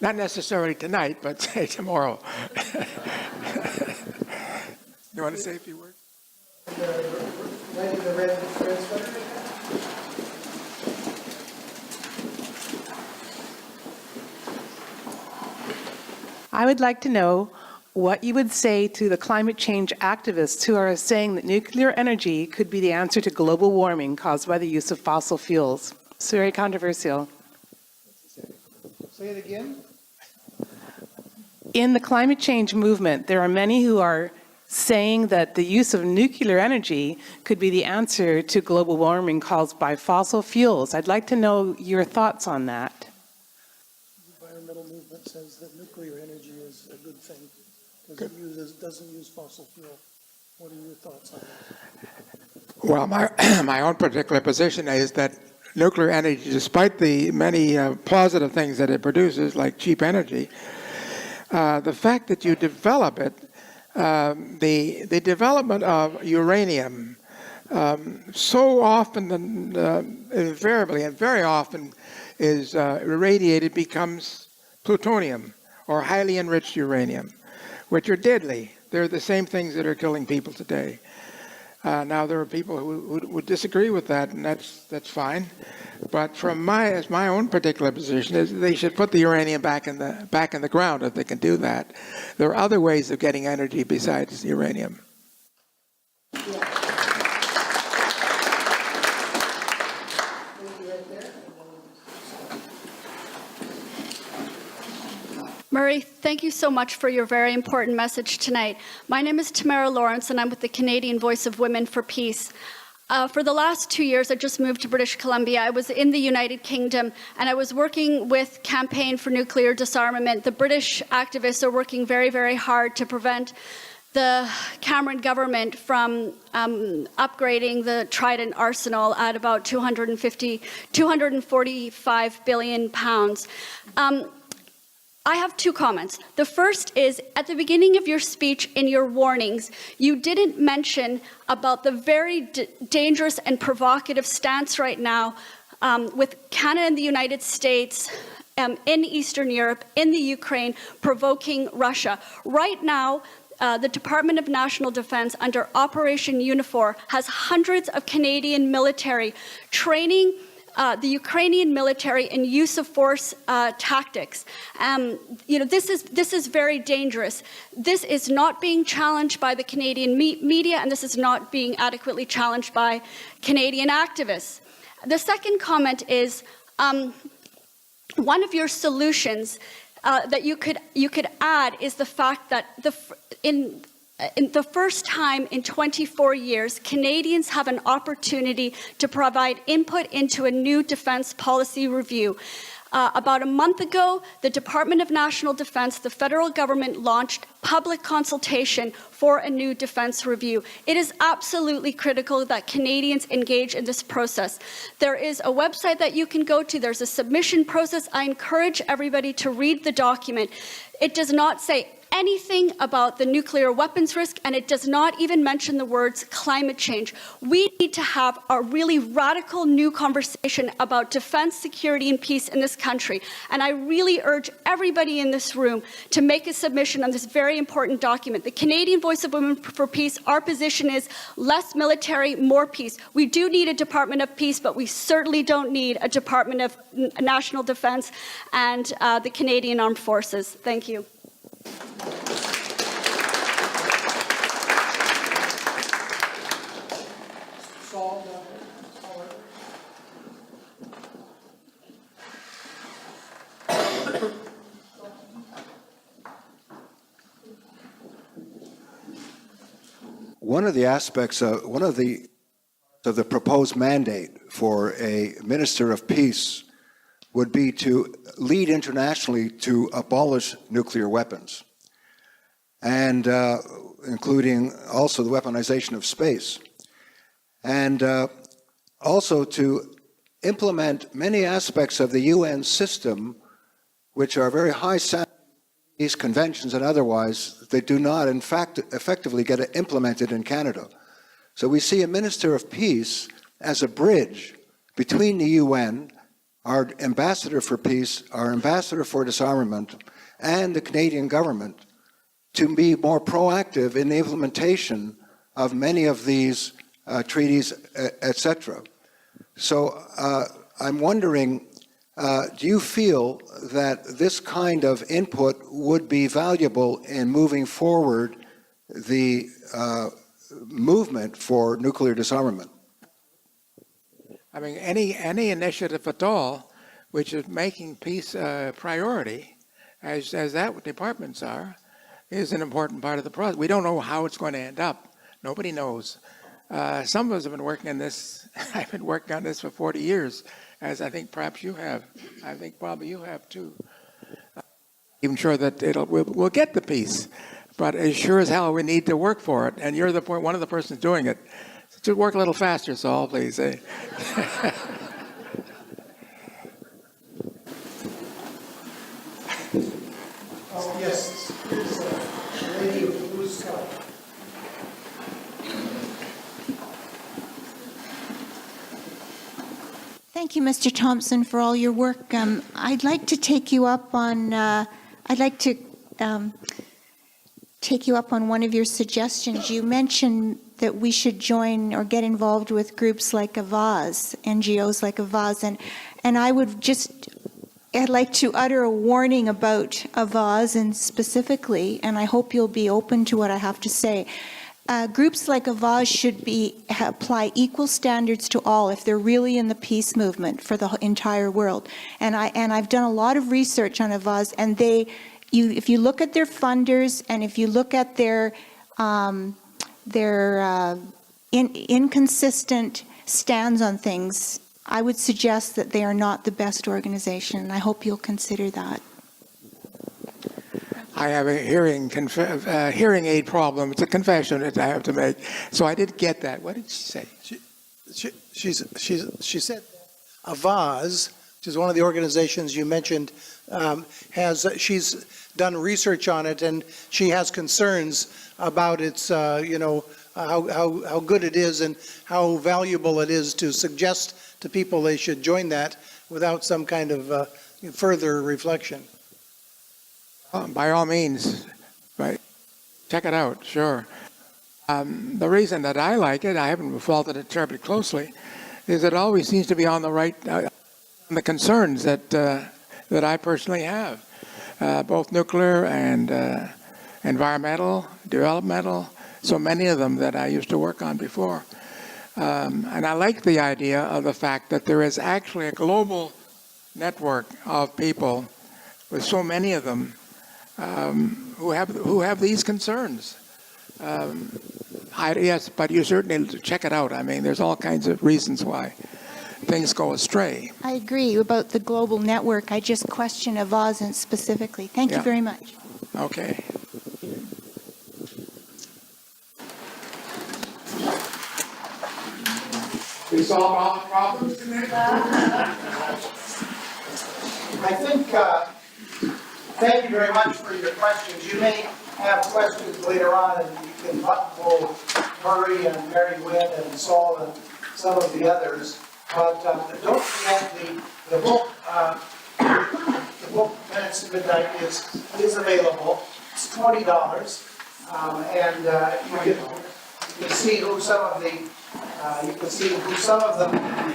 Not necessarily tonight, but say tomorrow. You want to say a few words? The red sweater. I would like to know what you would say to the climate change activists who are saying that nuclear energy could be the answer to global warming caused by the use of fossil fuels. It's very controversial. Say it again. In the climate change movement, there are many who are saying that the use of nuclear energy could be the answer to global warming caused by fossil fuels. I'd like to know your thoughts on that. The environmental movement says that nuclear energy is a good thing because it doesn't use fossil fuel. What are your thoughts on that? Well, my own particular position is that nuclear energy, despite the many positive things that it produces, like cheap energy, the fact that you develop it, the development of uranium, so often, invariably, and very often, is irradiated becomes plutonium or highly enriched uranium, which are deadly. They're the same things that are killing people today. Now there are people who would disagree with that, and that's fine. But from my own particular position is they should put the uranium back in the ground if they can do that. There are other ways of getting energy besides uranium. Murray, thank you so much for your very important message tonight. My name is Tamara Lawrence, and I'm with the Canadian Voice of Women for Peace. For the last 2 years, I just moved to British Columbia. I was in the United Kingdom, and I was working with Campaign for Nuclear Disarmament. The British activists are working very, very hard to prevent the Cameron government from upgrading the Trident arsenal at about 245 billion pounds. I have two comments. The first is, at the beginning of your speech, in your warnings, you didn't mention about the very dangerous and provocative stance right now with Canada and the United States in Eastern Europe, in the Ukraine, provoking Russia. Right now, the Department of National Defense, under Operation Unifor, has hundreds of Canadian military training the Ukrainian military in use of force tactics. This is very dangerous. This is not being challenged by the Canadian media, and this is not being adequately challenged by Canadian activists. The second comment is one of your solutions that you could add is the fact that in the first time in 24 years, Canadians have an opportunity to provide input into a new defense policy review. About a month ago, the Department of National Defense, the federal government, launched public consultation for a new defense review. It is absolutely critical that Canadians engage in this process. There is a website that you can go to. There's a submission process. I encourage everybody to read the document. It does not say anything about the nuclear weapons risk, and it does not even mention the words climate change. We need to have a really radical new conversation about defense, security, and peace in this country. And I really urge everybody in this room to make a submission on this very important document. The Canadian Voice of Women for Peace, our position is less military, more peace. We do need a Department of Peace, but we certainly don't need a Department of National Defense and the Canadian Armed Forces. Thank you. One of the aspects of the proposed mandate for a Minister of Peace would be to lead internationally to abolish nuclear weapons, and including also the weaponization of space, and also to implement many aspects of the UN system, which are very high standards, these conventions and otherwise, they do not, in fact, effectively get implemented in Canada. So we see a Minister of Peace as a bridge between the UN, our ambassador for peace, our ambassador for disarmament, and the Canadian government to be more proactive in the implementation of many of these treaties, etc. So I'm wondering, do you feel that this kind of input would be valuable in moving forward the movement for nuclear disarmament? I mean, any initiative at all which is making peace a priority, as that departments are, is an important part of the process. We don't know how it's going to end up. Nobody knows. Some of us have been working on this. I've been working on this for 40 years, as I think perhaps you have. I think probably you have too. Even sure that we'll get the peace. but as sure as hell we need to work for it, and you're one of the persons doing it. Just work a little faster, Saul, please. Eh? Oh, yes, here's a lady with blue scarf. Thank you, Mr. Thomson, for all your work. I'd like to take you up on. Take you up on one of your suggestions. You mentioned that we should join or get involved with groups like Avaz, NGOs like Avaz, and I would just. I'd like to utter a warning about Avaz and specifically, and I hope you'll be open to what I have to say. Groups like Avaz should apply equal standards to all if they're really in the peace movement for the entire world. And I've done a lot of research on Avaz, and if you look at their funders and if you look at their inconsistent stands on things, I would suggest that they are not the best organization, and I hope you'll consider that. I have a hearing aid problem. It's a confession that I have to make. So I did get that. What did she say? She said Avaz, which is one of the organizations you mentioned, she's done research on it, and she has concerns about its, how good it is and how valuable it is to suggest to people they should join that without some kind of further reflection. By all means, right? Check it out, sure. The reason that I like it, I haven't followed it terribly closely, is it always seems to be on the right, the concerns that I personally have, both nuclear and environmental, developmental, so many of them that I used to work on before. And I like the idea of the fact that there is actually a global network of people, with so many of them, who have these concerns. Yes, but you certainly check it out. I mean, there's all kinds of reasons why things go astray. I agree about the global network. I just question Avaz specifically. Thank you very much. Okay. We solve all the problems today? I think, thank you very much for your questions. You may have questions later on, and you can buttonhole Murray and Mary Wynn and Saul and some of the others. But don't forget the book, Minutes to Midnight is available. It's $20, and you can see who some of the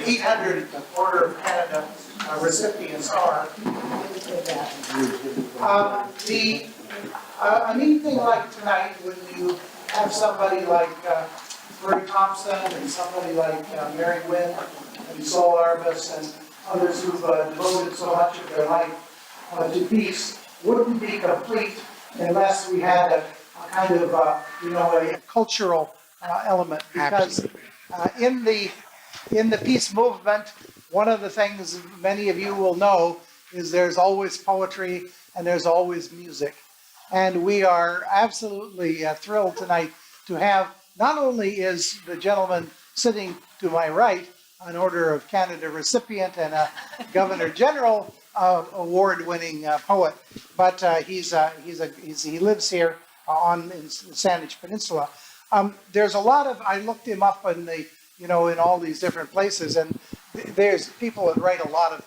800 Order of Canada recipients are. A neat thing like tonight, when you have somebody like Murray Thomson and somebody like Mary Wynn and Saul Arbus and others who've devoted so much of their life to peace, wouldn't be complete unless we had a kind of a cultural element. Because in the peace movement, one of the things many of you will know is there's always poetry and there's always music. And we are absolutely thrilled tonight to have, not only is the gentleman sitting to my right an Order of Canada recipient and a Governor General award-winning poet, but he lives here in the Saanich Peninsula. There's a lot of, I looked him up in in all these different places, and there's people that write a lot of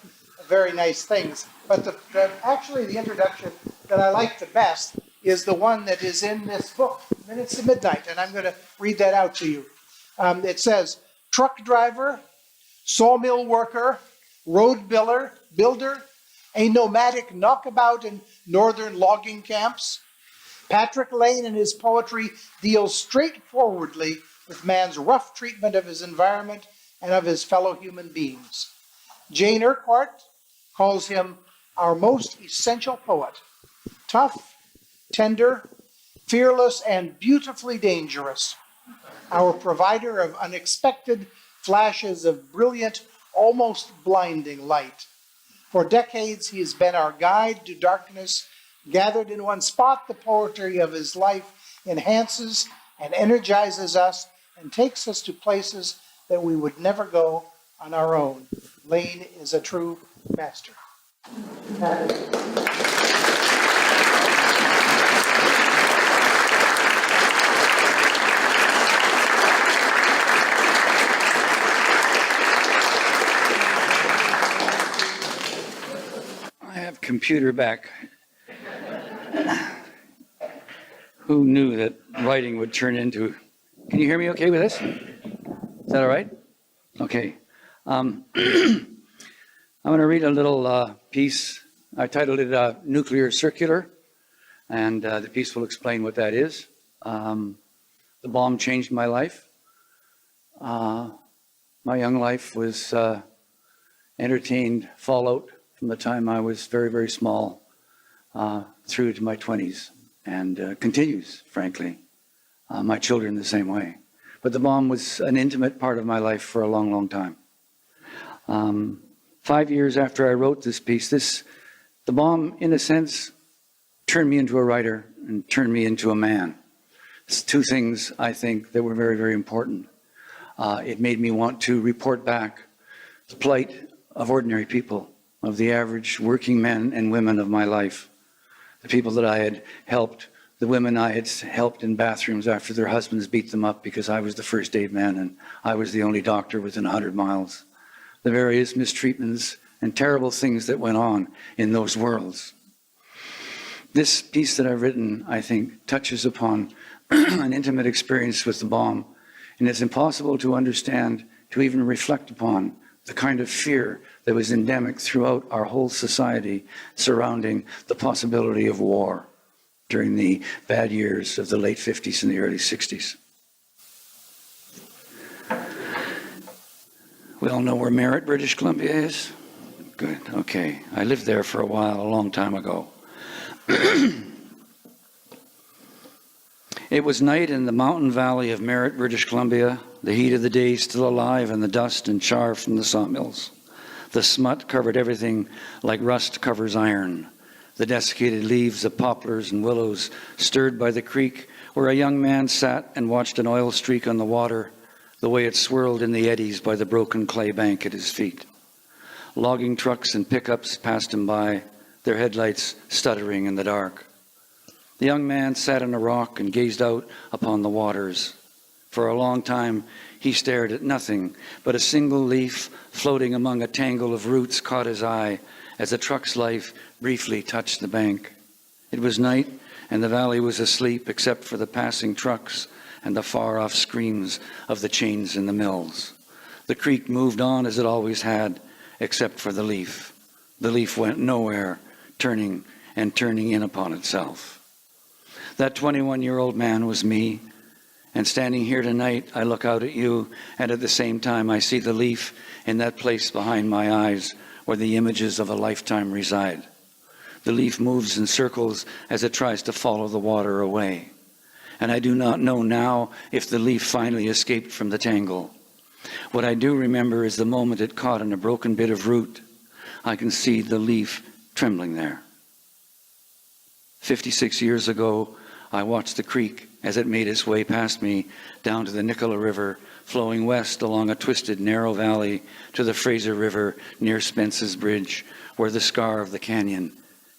very nice things. But actually the introduction that I like the best is the one that is in this book, Minutes to Midnight, and I'm going to read that out to you. It says, truck driver, sawmill worker, road builder, a nomadic knockabout in northern logging camps. Patrick Lane in his poetry deals straightforwardly with man's rough treatment of his environment and of his fellow human beings. Jane Urquhart calls him our most essential poet. Tough, tender, fearless, and beautifully dangerous. Our provider of unexpected flashes of brilliant, almost blinding light. For decades, he has been our guide to darkness, Gathered in one spot, the poetry of his life enhances and energizes us and takes us to places that we would never go on our own. Lane is a true master. I have computer back. Who knew that writing would turn into... Can you hear me okay with this? Is that all right? Okay. I'm going to read a little piece. I titled it Nuclear Circular, and the piece will explain what that is. The bomb changed my life. My young life was entertained fallout from the time I was very, very small through to my 20s, and continues, frankly. My children the same way. But the bomb was an intimate part of my life for a long, long time. 5 years after I wrote this piece, the bomb, in a sense, turned me into a writer and turned me into a man. It's two things, I think, that were very, very important. It made me want to report back the plight of ordinary people, of the average working men and women of my life, the people that I had helped, the women I had helped in bathrooms after their husbands beat them up because I was the first aid man and I was the only doctor within 100 miles. The various mistreatments and terrible things that went on in those worlds. This piece that I've written, I think, touches upon an intimate experience with the bomb, and it's impossible to understand, to even reflect upon the kind of fear that was endemic throughout our whole society surrounding the possibility of war during the bad years of the late 50s and the early 60s. We all know where Merritt, British Columbia is? Good, okay. I lived there for a while, a long time ago. It was night in the mountain valley of Merritt, British Columbia, the heat of the day still alive and the dust and char from the sawmills. The smut covered everything like rust covers iron. The desiccated leaves of poplars and willows stirred by the creek where a young man sat and watched an oil streak on the water, the way it swirled in the eddies by the broken clay bank at his feet. Logging trucks and pickups passed him by, their headlights stuttering in the dark. The young man sat on a rock and gazed out upon the waters. For a long time he stared at nothing, but a single leaf floating among a tangle of roots caught his eye as a truck's life briefly touched the bank. It was night, and the valley was asleep except for the passing trucks and the far-off screams of the chains in the mills. The creek moved on as it always had, except for the leaf. The leaf went nowhere, turning and turning in upon itself. That 21-year-old man was me, and standing here tonight, I look out at you, and at the same time I see the leaf in that place behind my eyes where the images of a lifetime reside. The leaf moves in circles as it tries to follow the water away. And I do not know now if the leaf finally escaped from the tangle. What I do remember is the moment it caught on a broken bit of root. I can see the leaf trembling there. 56 years ago, I watched the creek as it made its way past me down to the Nicola River, flowing west along a twisted, narrow valley to the Fraser River near Spence's Bridge, where the scar of the canyon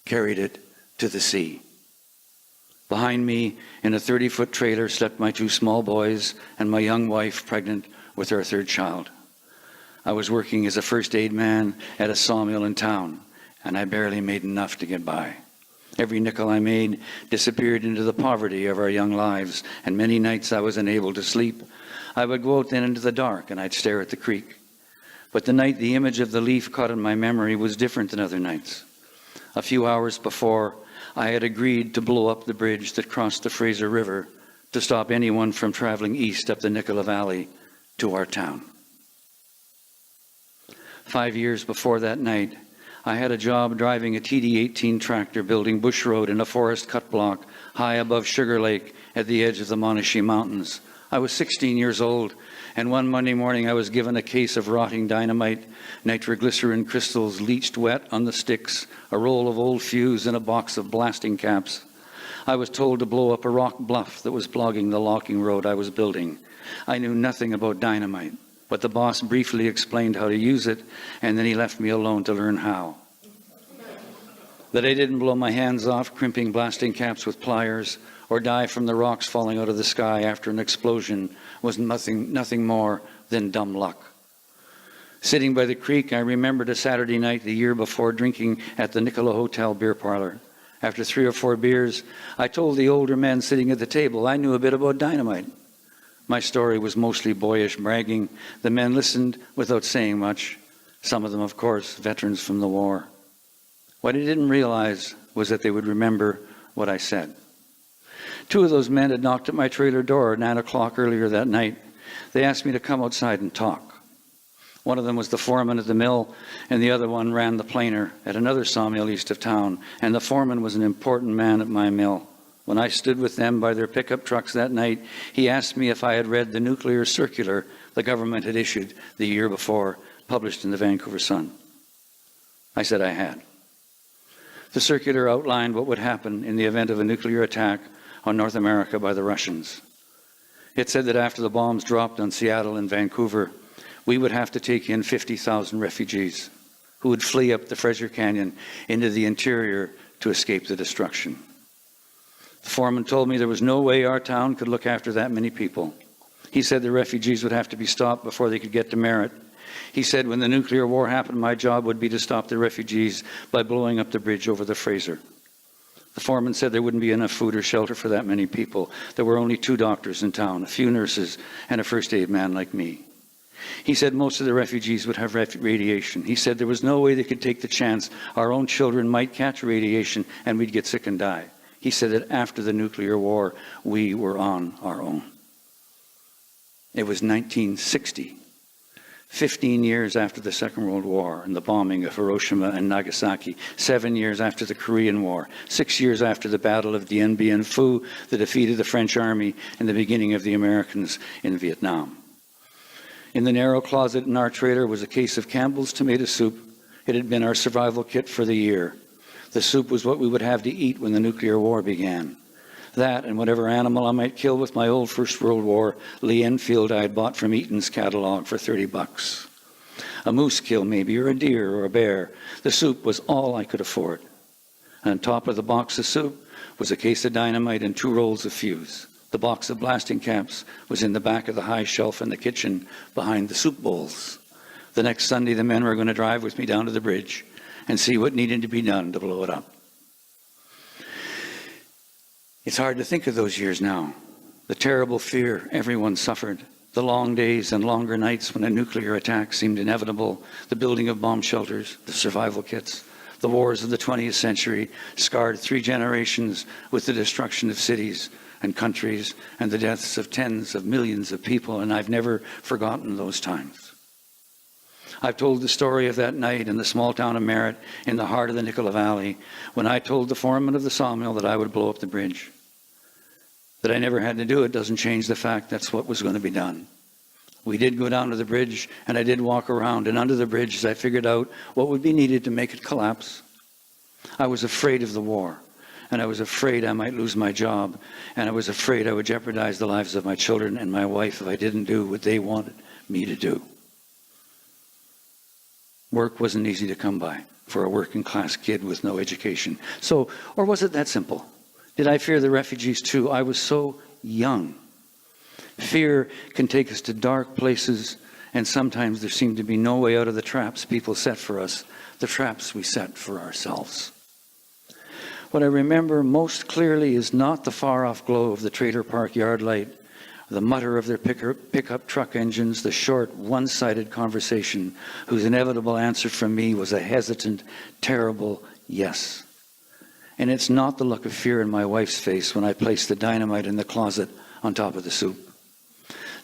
carried it to the sea. Behind me, in a 30-foot trailer, slept my two small boys and my young wife, pregnant with our third child. I was working as a first aid man at a sawmill in town, and I barely made enough to get by. Every nickel I made disappeared into the poverty of our young lives, and many nights I was unable to sleep. I would go out then into the dark, and I'd stare at the creek. But the night the image of the leaf caught in my memory was different than other nights. A few hours before, I had agreed to blow up the bridge that crossed the Fraser River to stop anyone from traveling east up the Nicola Valley to our town. 5 years before that night, I had a job driving a TD-18 tractor building bush road in a forest cut block high above Sugar Lake at the edge of the Monashee Mountains. I was 16 years old, and one Monday morning I was given a case of rotting dynamite, nitroglycerin crystals leached wet on the sticks, a roll of old fuse, and a box of blasting caps. I was told to blow up a rock bluff that was blocking the logging road I was building. I knew nothing about dynamite, but the boss briefly explained how to use it, and then he left me alone to learn how. That I didn't blow my hands off crimping blasting caps with pliers, or die from the rocks falling out of the sky after an explosion was nothing more than dumb luck. Sitting by the creek, I remembered a Saturday night the year before drinking at the Nicola Hotel beer parlor. After 3 or 4 beers, I told the older men sitting at the table I knew a bit about dynamite. My story was mostly boyish bragging. The men listened without saying much. Some of them, of course, veterans from the war. What I didn't realize was that they would remember what I said. 2 of those men had knocked at my trailer door at 9 o'clock earlier that night. They asked me to come outside and talk. One of them was the foreman at the mill, and the other one ran the planer at another sawmill east of town, and the foreman was an important man at my mill. When I stood with them by their pickup trucks that night, he asked me if I had read the nuclear circular the government had issued the year before, published in the Vancouver Sun. I said I had. The circular outlined what would happen in the event of a nuclear attack on North America by the Russians. It said that after the bombs dropped on Seattle and Vancouver, we would have to take in 50,000 refugees who would flee up the Fraser Canyon into the interior to escape the destruction. The foreman told me there was no way our town could look after that many people. He said the refugees would have to be stopped before they could get to Merritt. He said when the nuclear war happened, my job would be to stop the refugees by blowing up the bridge over the Fraser. The foreman said there wouldn't be enough food or shelter for that many people. There were only 2 doctors in town, a few nurses, and a first aid man like me. He said most of the refugees would have radiation. He said there was no way they could take the chance our own children might catch radiation and we'd get sick and die. He said that after the nuclear war, we were on our own. It was 1960, 15 years after the Second World War and the bombing of Hiroshima and Nagasaki, 7 years after the Korean War, 6 years after the Battle of Dien Bien Phu, the defeat of the French army, and the beginning of the Americans in Vietnam. In the narrow closet in our trailer was a case of Campbell's tomato soup. It had been our survival kit for the year. The soup was what we would have to eat when the nuclear war began. That and whatever animal I might kill with my old First World War Lee Enfield I had bought from Eaton's catalog for $30. A moose kill maybe, or a deer, or a bear. The soup was all I could afford. On top of the box of soup was a case of dynamite and 2 rolls of fuse. The box of blasting caps was in the back of the high shelf in the kitchen behind the soup bowls. The next Sunday, the men were going to drive with me down to the bridge and see what needed to be done to blow it up. It's hard to think of those years now. The terrible fear everyone suffered, the long days and longer nights when a nuclear attack seemed inevitable, the building of bomb shelters, the survival kits, the wars of the 20th century scarred 3 generations with the destruction of cities and countries and the deaths of tens of millions of people, and I've never forgotten those times. I've told the story of that night in the small town of Merritt in the heart of the Nicola Valley when I told the foreman of the sawmill that I would blow up the bridge. That I never had to do it doesn't change the fact that's what was going to be done. We did go down to the bridge, and I did walk around, and under the bridge as I figured out what would be needed to make it collapse. I was afraid of the war, and I was afraid I might lose my job, and I was afraid I would jeopardize the lives of my children and my wife if I didn't do what they wanted me to do. Work wasn't easy to come by for a working-class kid with no education. So, or was it that simple? Did I fear the refugees too? I was so young. Fear can take us to dark places, and sometimes there seemed to be no way out of the traps people set for us, the traps we set for ourselves. What I remember most clearly is not the far-off glow of the trailer park yard light, the mutter of their pickup truck engines, the short, one-sided conversation whose inevitable answer from me was a hesitant, terrible yes. And it's not the look of fear in my wife's face when I placed the dynamite in the closet on top of the soup.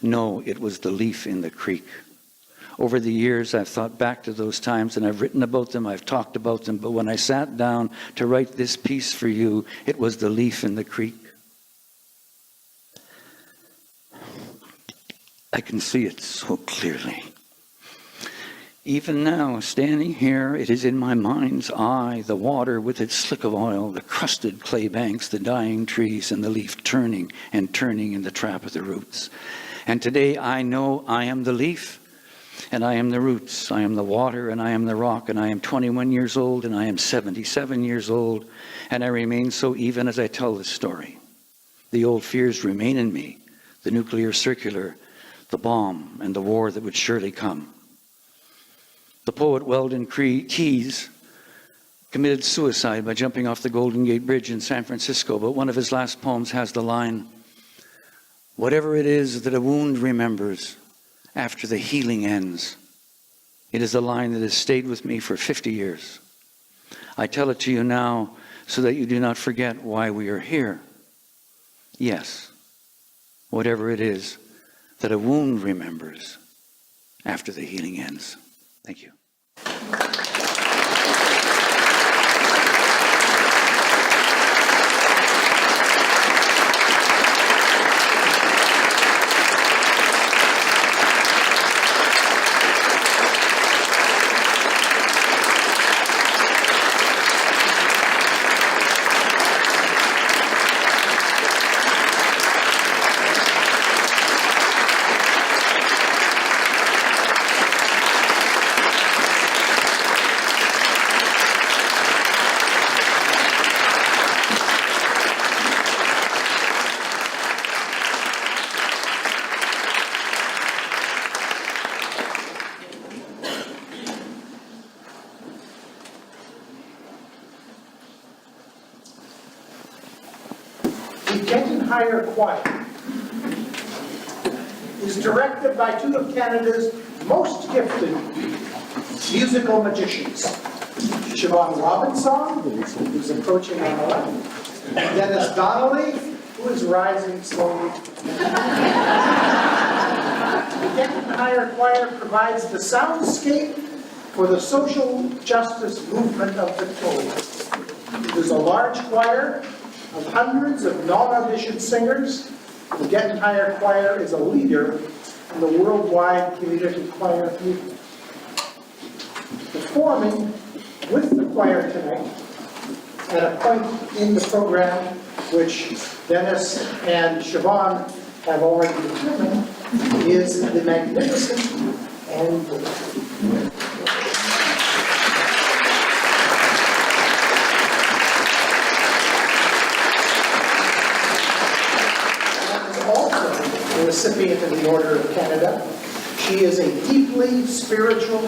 No, it was the leaf in the creek. Over the years, I've thought back to those times, and I've written about them, I've talked about them, but when I sat down to write this piece for you, it was the leaf in the creek. I can see it so clearly. Even now, standing here, it is in my mind's eye, the water with its slick of oil, the crusted clay banks, the dying trees, and the leaf turning and turning in the trap of the roots. And today I know I am the leaf, and I am the roots. I am the water, and I am the rock, and I am 21 years old, and I am 77 years old, and I remain so even as I tell this story. The old fears remain in me, the nuclear circular, the bomb, and the war that would surely come. The poet Weldon Keyes committed suicide by jumping off the Golden Gate Bridge in San Francisco, but one of his last poems has the line, "Whatever it is that a wound remembers after the healing ends." It is a line that has stayed with me for 50 years. I tell it to you now so that you do not forget why we are here. Yes, whatever it is that a wound remembers after the healing ends. Thank you. Higher Choir is directed by two of Canada's most gifted musical magicians, Siobhan Robinson, who's approaching on the left, and Dennis Donnelly, who is rising slowly. The Denton Higher Choir provides the soundscape for the social justice movement of Victoria. It is a large choir of hundreds of non-audition singers. The Denton Higher Choir is a leader in the worldwide community choir movement. Performing with the choir tonight at a point in the program which Dennis and Siobhan have already determined is the magnificent and the recipient of the Order of Canada. She is a deeply spiritual,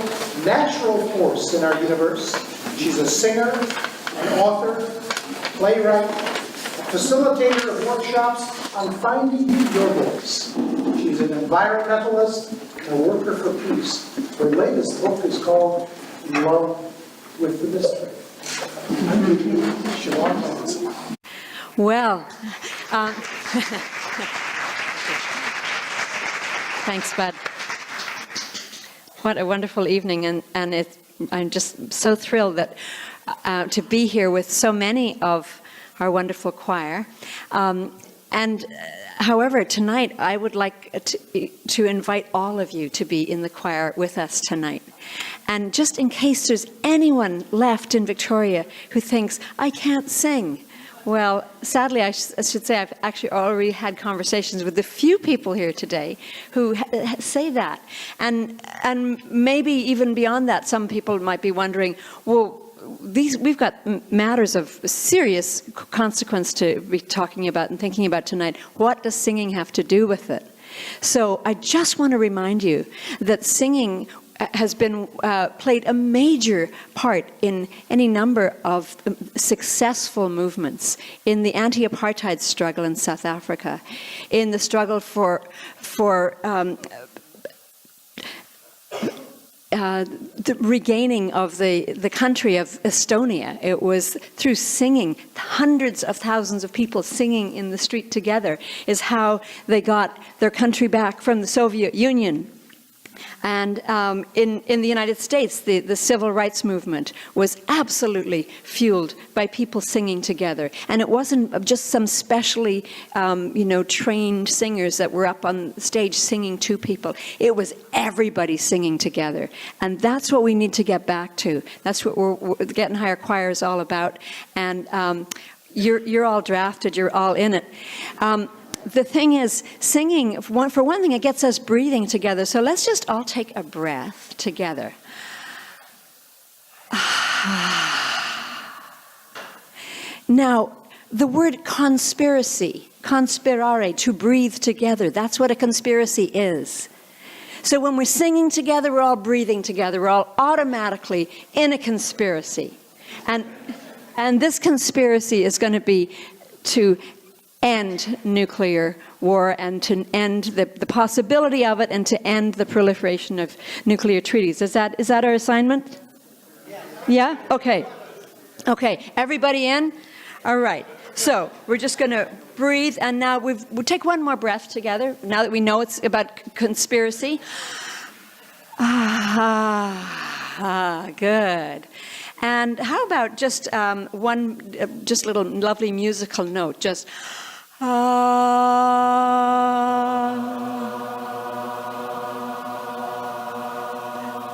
natural force in our universe. She's a singer, an author, playwright, a facilitator of workshops on finding your voice. She's an environmentalist and a worker for peace. Her latest book is called Love with the Mystery. I'm with you, Siobhan Robinson. Well, thanks, Bud. What a wonderful evening, and I'm just so thrilled that to be here with so many of our wonderful choir. However, tonight I would like to invite all of you to be in the choir with us tonight. And just in case there's anyone left in Victoria who thinks, I can't sing, well, sadly, I should say I've actually already had conversations with a few people here today who say that. And maybe even beyond that, some people might be wondering, well, we've got matters of serious consequence to be talking about and thinking about tonight. What does singing have to do with it? So I just want to remind you that singing has been played a major part in any number of successful movements in the anti-apartheid struggle in South Africa, in the struggle for the regaining of the country of Estonia. It was through singing, hundreds of thousands of people singing in the street together is how they got their country back from the Soviet Union. And in the United States, the civil rights movement was absolutely fueled by people singing together. And it wasn't just some specially, trained singers that were up on stage singing to people. It was everybody singing together. And that's what we need to get back to. That's what we're Getting Higher Choir is all about. And you're all drafted. You're all in it. The thing is, singing, for one thing, it gets us breathing together. So let's just all take a breath together. Now, the word conspiracy, conspirare, to breathe together, that's what a conspiracy is. So when we're singing together, we're all breathing together. We're all automatically in a conspiracy. And this conspiracy is going to be to end nuclear war and to end the possibility of it and to end the proliferation of nuclear treaties. Is that our assignment? Yeah? Okay. Okay. Everybody in? All right. So we're just going to breathe, and now we'll take one more breath together, now that we know it's about conspiracy. Good. And how about just just little lovely musical note, just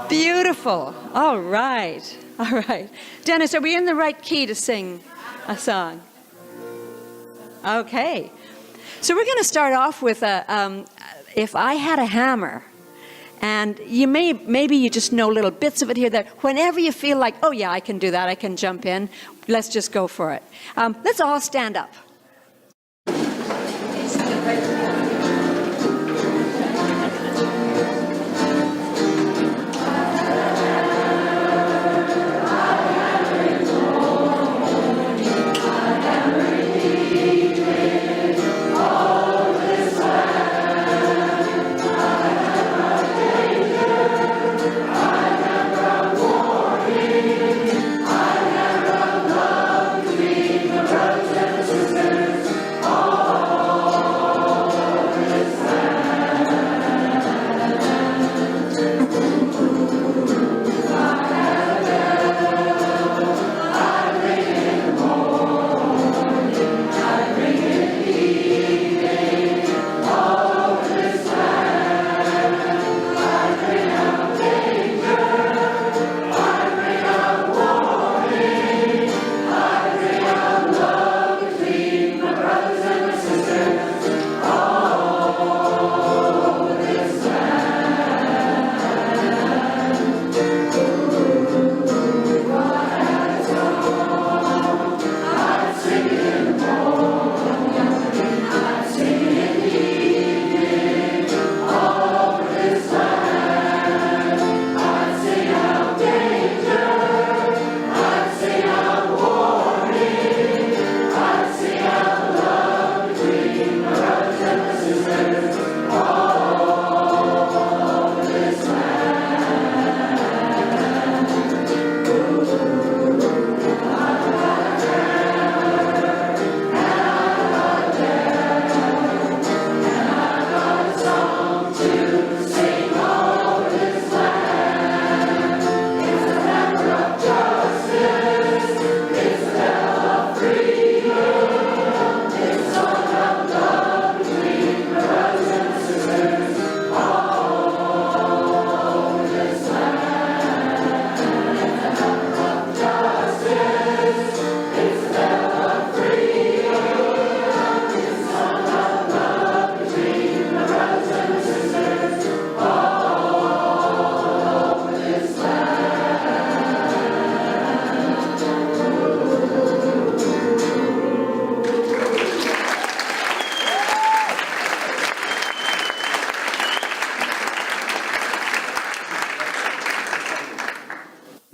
beautiful. All right. All right. Dennis, are we in the right key to sing a song? Okay. So we're going to start off with If I Had a Hammer. And maybe you just know little bits of it here, that whenever you feel like, oh yeah, I can do that, I can jump in, let's just go for it. Let's all stand up.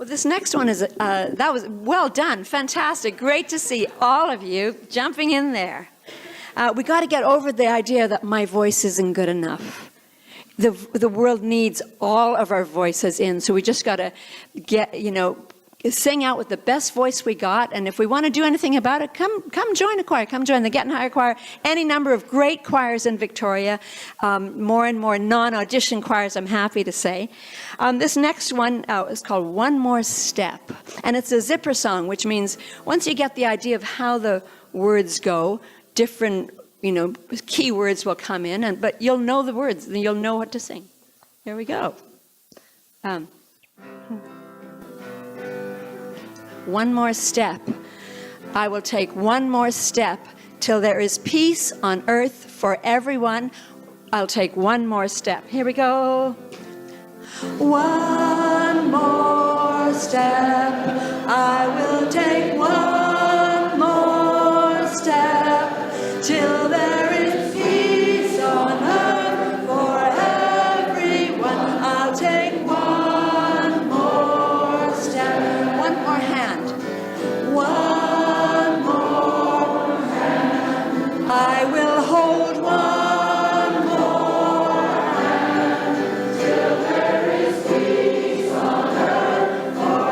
This next one is, that was well done, fantastic, great to see all of you jumping in there. We got to get over the idea that my voice isn't good enough. The world needs all of our voices in, so we just got to sing out with the best voice we got, and if we want to do anything about it, come join a choir. Come join the Getting Higher Choir. Any number of great choirs in Victoria, more and more non-audition choirs, I'm happy to say. This next one is called One More Step, and it's a zipper song, which means once you get the idea of how the words go, different key words will come in, but you'll know the words, and you'll know what to sing. Here we go. One more step. I will take one more step till there is peace on earth for everyone. I'll take one more step. Here we go. One more step. I will take one more step till there is peace on earth for everyone. I'll take one more step. One more hand. One more hand. I will hold one more hand till there is peace on earth for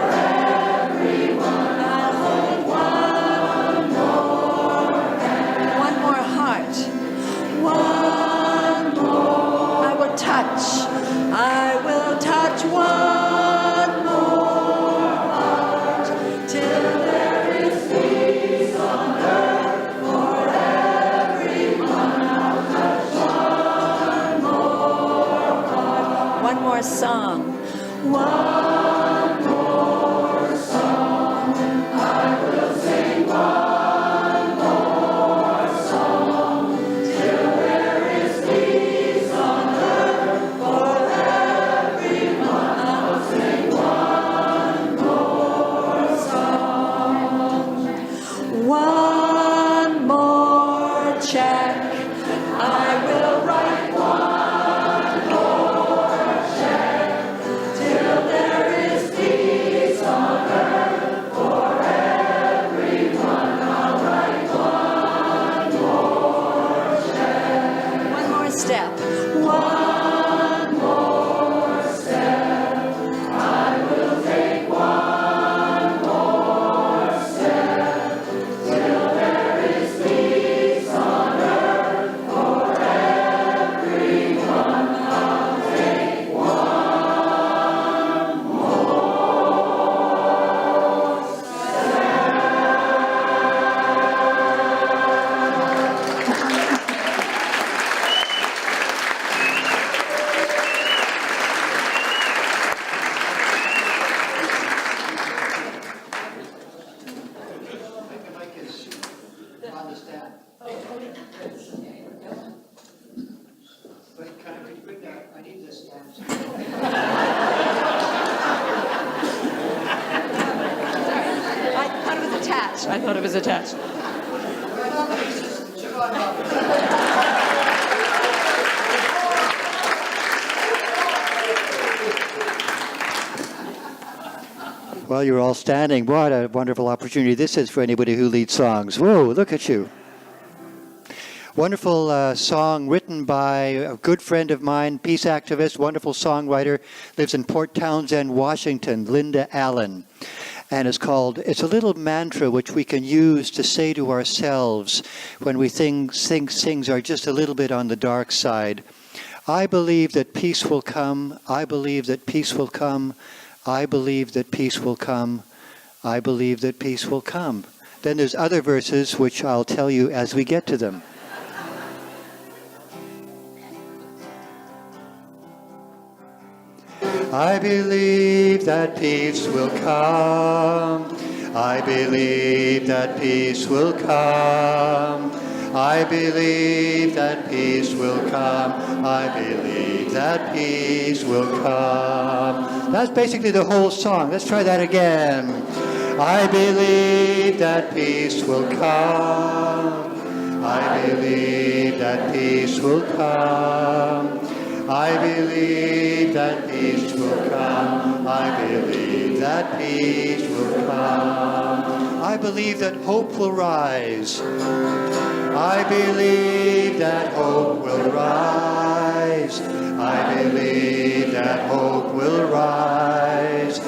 everyone. I'll hold one more hand. One more heart. One more. I will touch. I will touch one more heart till there is peace on earth for everyone. I'll touch one more heart. One more song. One more song. I will sing one more song till there is peace on earth for everyone. I'll sing one more song. One more check. I will write one more check till there is peace on earth for everyone. I'll write one more check. One more step. One more step. I will take one more step till there is peace on earth for everyone. I'll take one more I thought it was attached. Well, you're all standing. What a wonderful opportunity this is for anybody who leads songs. Whoa, look at you. Wonderful song written by a good friend of mine, peace activist, wonderful songwriter, lives in Port Townsend, Washington, Linda Allen. And it's a little mantra which we can use to say to ourselves when we think things are just a little bit on the dark side. I believe that peace will come. I believe that peace will come. I believe that peace will come. I believe that peace will come. Then there's other verses which I'll tell you as we get to them. I believe that peace will come. I believe that peace will come. I believe that peace will come. I believe that peace will come. That's basically the whole song. Let's try that again. I believe that peace will come. I believe that peace will come. I believe that peace will come. I believe that peace will come. I believe that hope will rise. I believe that hope will rise. I believe that hope will rise.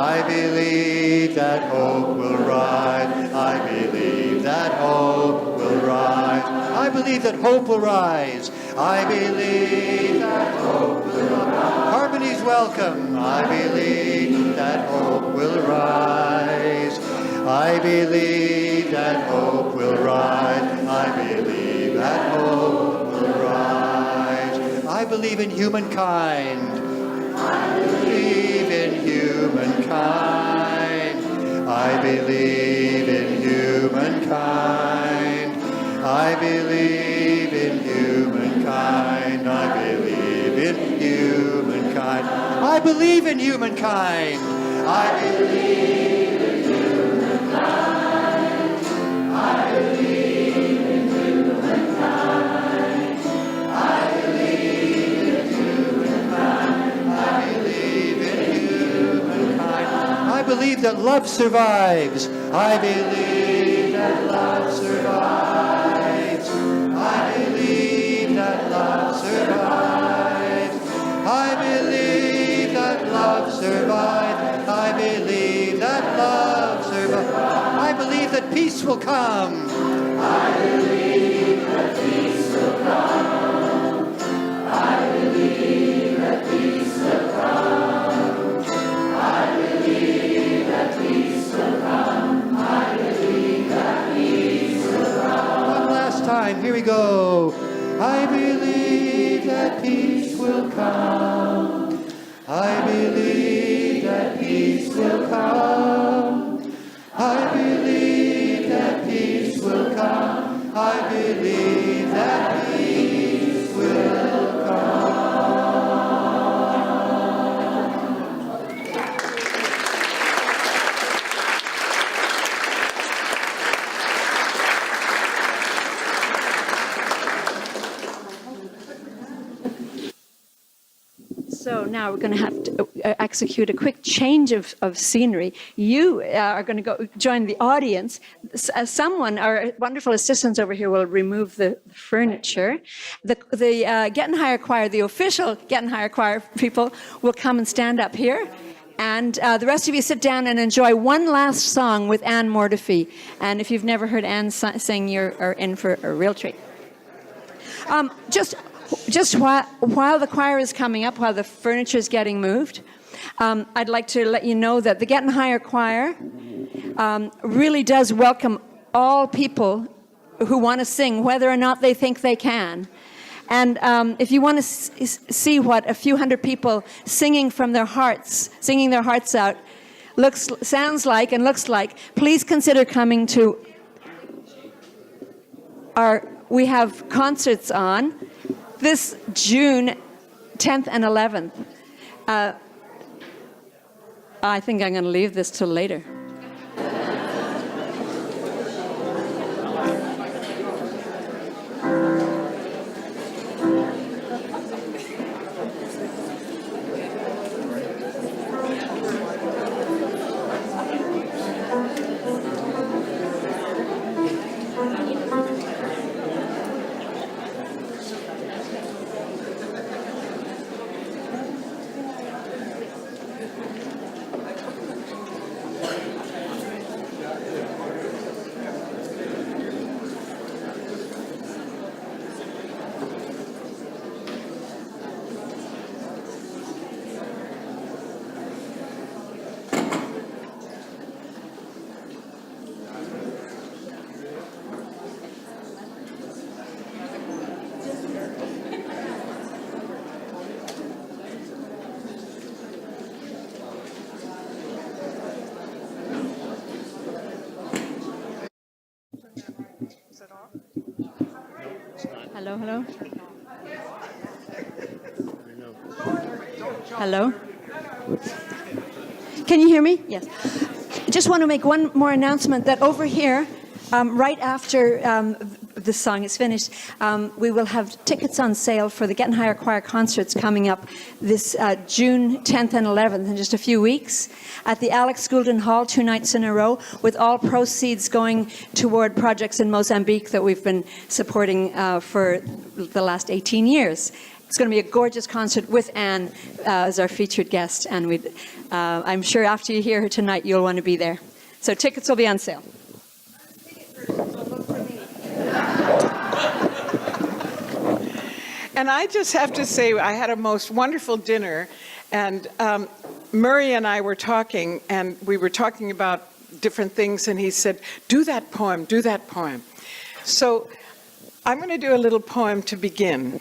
I believe that hope will rise. I believe that hope will rise. I believe that hope will rise. I believe that hope will rise. Harmony's welcome. I believe that hope will rise. I believe that hope will rise. I believe that hope will rise. I believe in humankind. I believe in humankind. I believe in humankind. I believe in humankind. I believe in humankind. I believe in humankind. I believe in humankind. I believe in humankind. I believe in humankind. I believe in humankind. I believe that love survives. I believe that love survives. I believe that love survives. I believe that love survives. I believe that love survives. I believe that peace will come. I believe that peace will come. I believe that peace will come. I believe that peace will come. I believe that peace will come. One last time, here we go. I believe that peace will come. I believe that peace will come. I believe that peace will come. I believe that peace will come. So now we're going to have to execute a quick change of scenery. You are going to go join the audience. Someone, our wonderful assistants over here, will remove the furniture. The Getting Higher Choir, the official Getting Higher Choir people, will come and stand up here. And the rest of you sit down and enjoy one last song with Anne Mortifee. And if you've never heard Anne sing, you're in for a real treat. Just while the choir is coming up, while the furniture is getting moved, I'd like to let you know that the Getting Higher Choir really does welcome all people who want to sing, whether or not they think they can. And if you want to see what a few hundred people singing from their hearts, singing their hearts out, sounds like and looks like, please consider coming to we have concerts on this June 10th and 11th. I think I'm going to leave this till later. Hello, hello. Hello. Can you hear me? Yes. Just want to make one more announcement that over here, right after this song is finished, we will have tickets on sale for the Getting Higher Choir concerts coming up this June 10th and 11th in just a few weeks at the Alex Goulden Hall 2 nights in a row, with all proceeds going toward projects in Mozambique that we've been supporting for the last 18 years. It's going to be a gorgeous concert with Anne as our featured guest, and I'm sure after you hear her tonight, you'll want to be there. So tickets will be on sale. And I just have to say, I had a most wonderful dinner, and Murray and I were talking, and we were talking about different things, and he said, do that poem, do that poem. So I'm going to do a little poem to begin,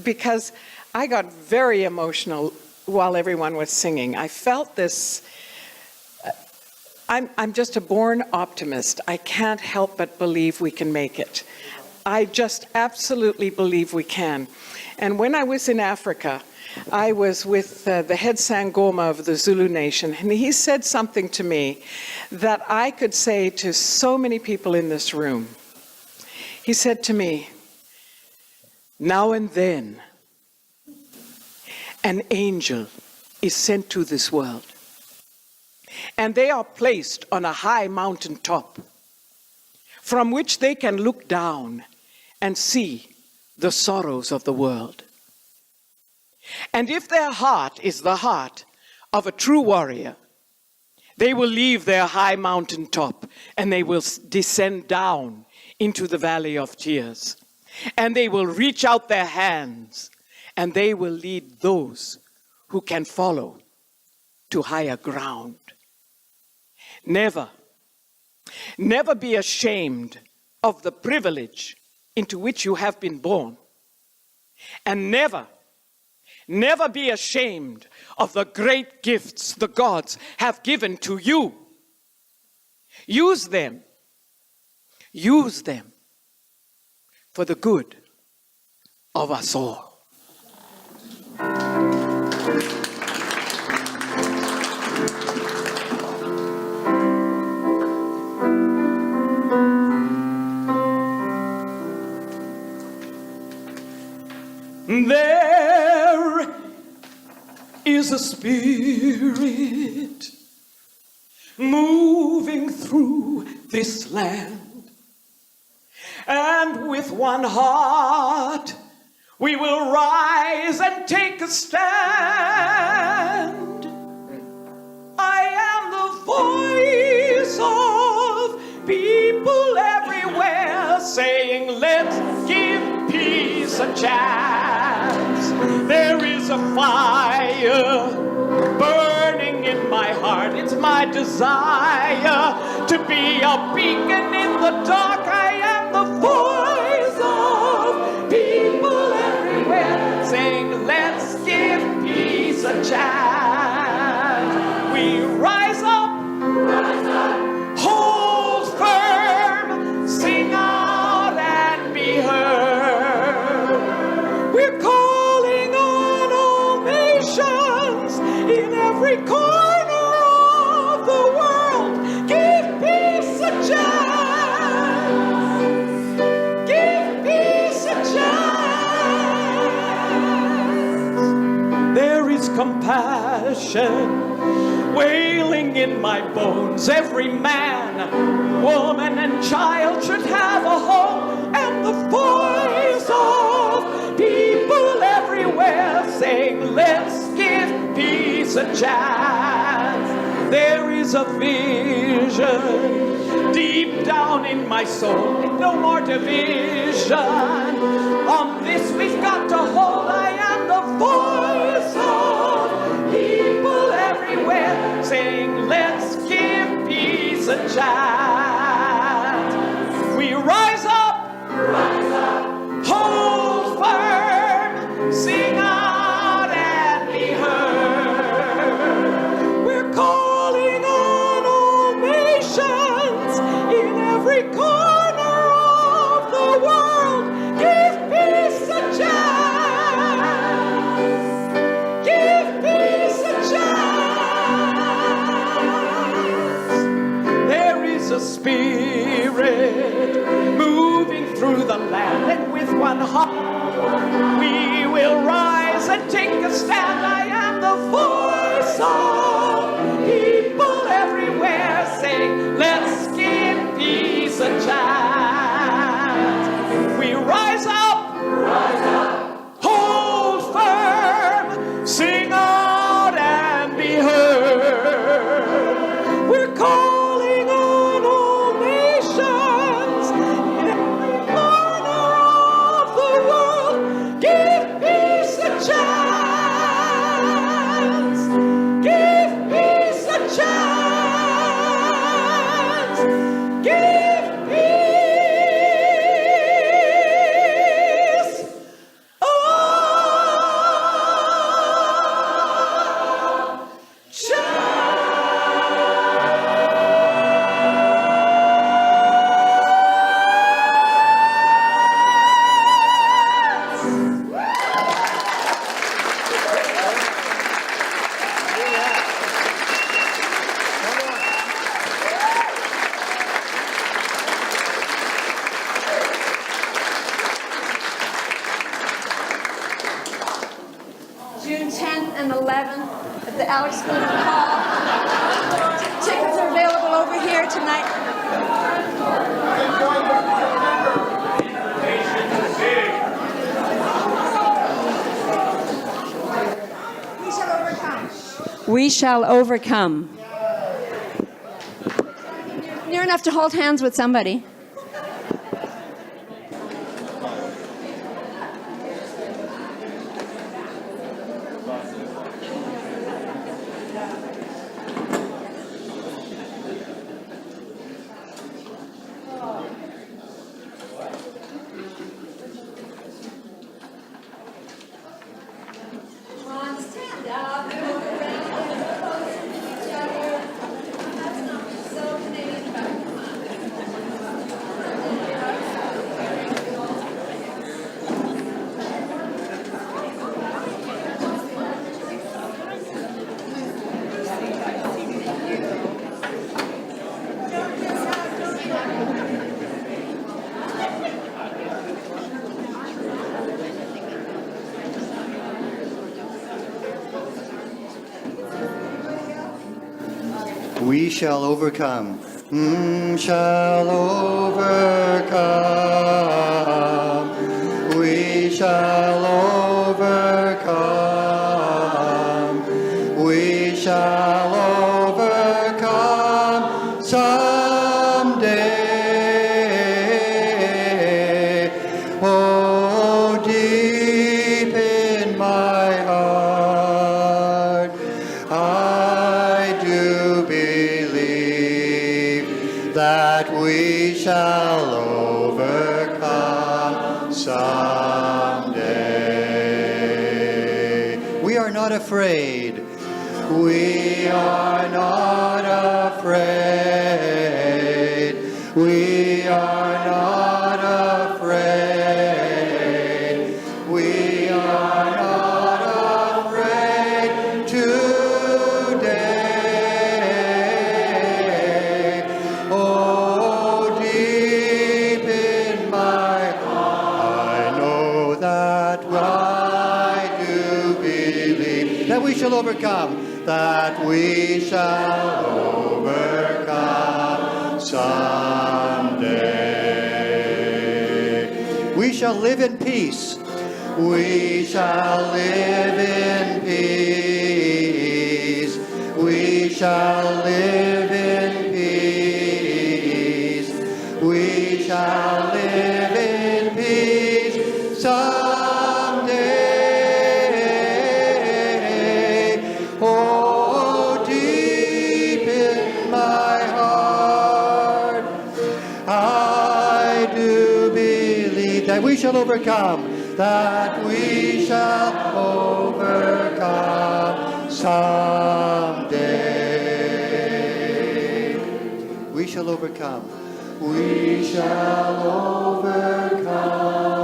because I got very emotional while everyone was singing. I felt this. I'm just a born optimist. I can't help but believe we can make it. I just absolutely believe we can. And when I was in Africa, I was with the head Sangoma of the Zulu nation, and he said something to me that I could say to so many people in this room. He said to me, now and then, an angel is sent to this world, and they are placed on a high mountain top, from which they can look down and see the sorrows of the world. And if their heart is the heart of a true warrior, they will leave their high mountain top and they will descend down into the valley of tears. And they will reach out their hands and they will lead those who can follow to higher ground. Never, never be ashamed of the privilege into which you have been born. And never, never be ashamed of the great gifts the gods have given to you. Use them for the good of us all. There is a spirit moving through this land, and with one heart we will rise and take a stand. I am the voice of people everywhere saying, let's give peace a chance. There is a fire burning in my heart. It's my desire to be a beacon in the dark. I am the voice of people everywhere saying, let's give peace a chance. We rise up, hold firm, sing out and be heard. We're calling on all nations in every corner of the world. Give peace a chance. Give peace a chance. There is compassion wailing in my bones. Every man, woman, and child should have a home, and the voice of people everywhere saying, let's give peace a chance. There is a vision deep down in my soul. No more division. On this we've got to hold. I am the voice of people everywhere saying, let's give peace a chance. We rise up, hold firm, sing out and be heard. We're calling on all nations in every corner of the world. Give peace a chance. Give peace a chance. There is a spirit moving through the land, and with one heart we will rise and take a stand. I am the voice of people everywhere saying, let's give peace a chance. We rise up, hold and 11 at the Alex Goodman Hall. Tickets are available over here tonight. We shall overcome. We shall overcome. Near enough to hold hands with somebody. We shall overcome. Shall overcome. We shall overcome. We shall overcome someday. Oh, deep in my heart, I do believe that we shall overcome someday. We are not afraid. We are not afraid. We are not afraid. We are not afraid today. Oh, deep in my heart, I know that I do believe that we shall overcome. That we shall overcome someday. We shall live in peace. We shall live in peace. We shall live in peace. We shall live in peace someday. Oh, deep in my heart, I do believe that we shall overcome, that we shall overcome someday. We shall overcome. We shall overcome.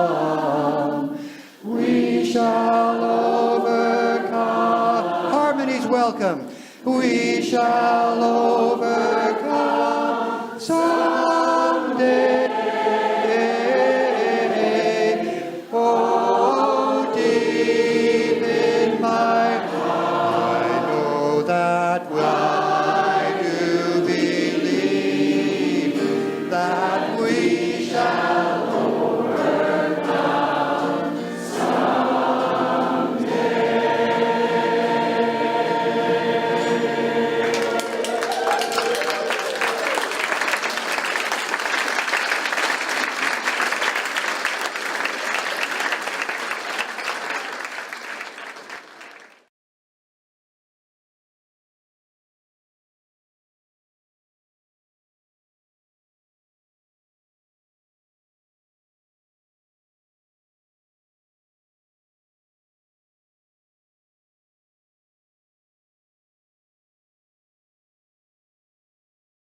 We shall overcome. Harmony's welcome. We shall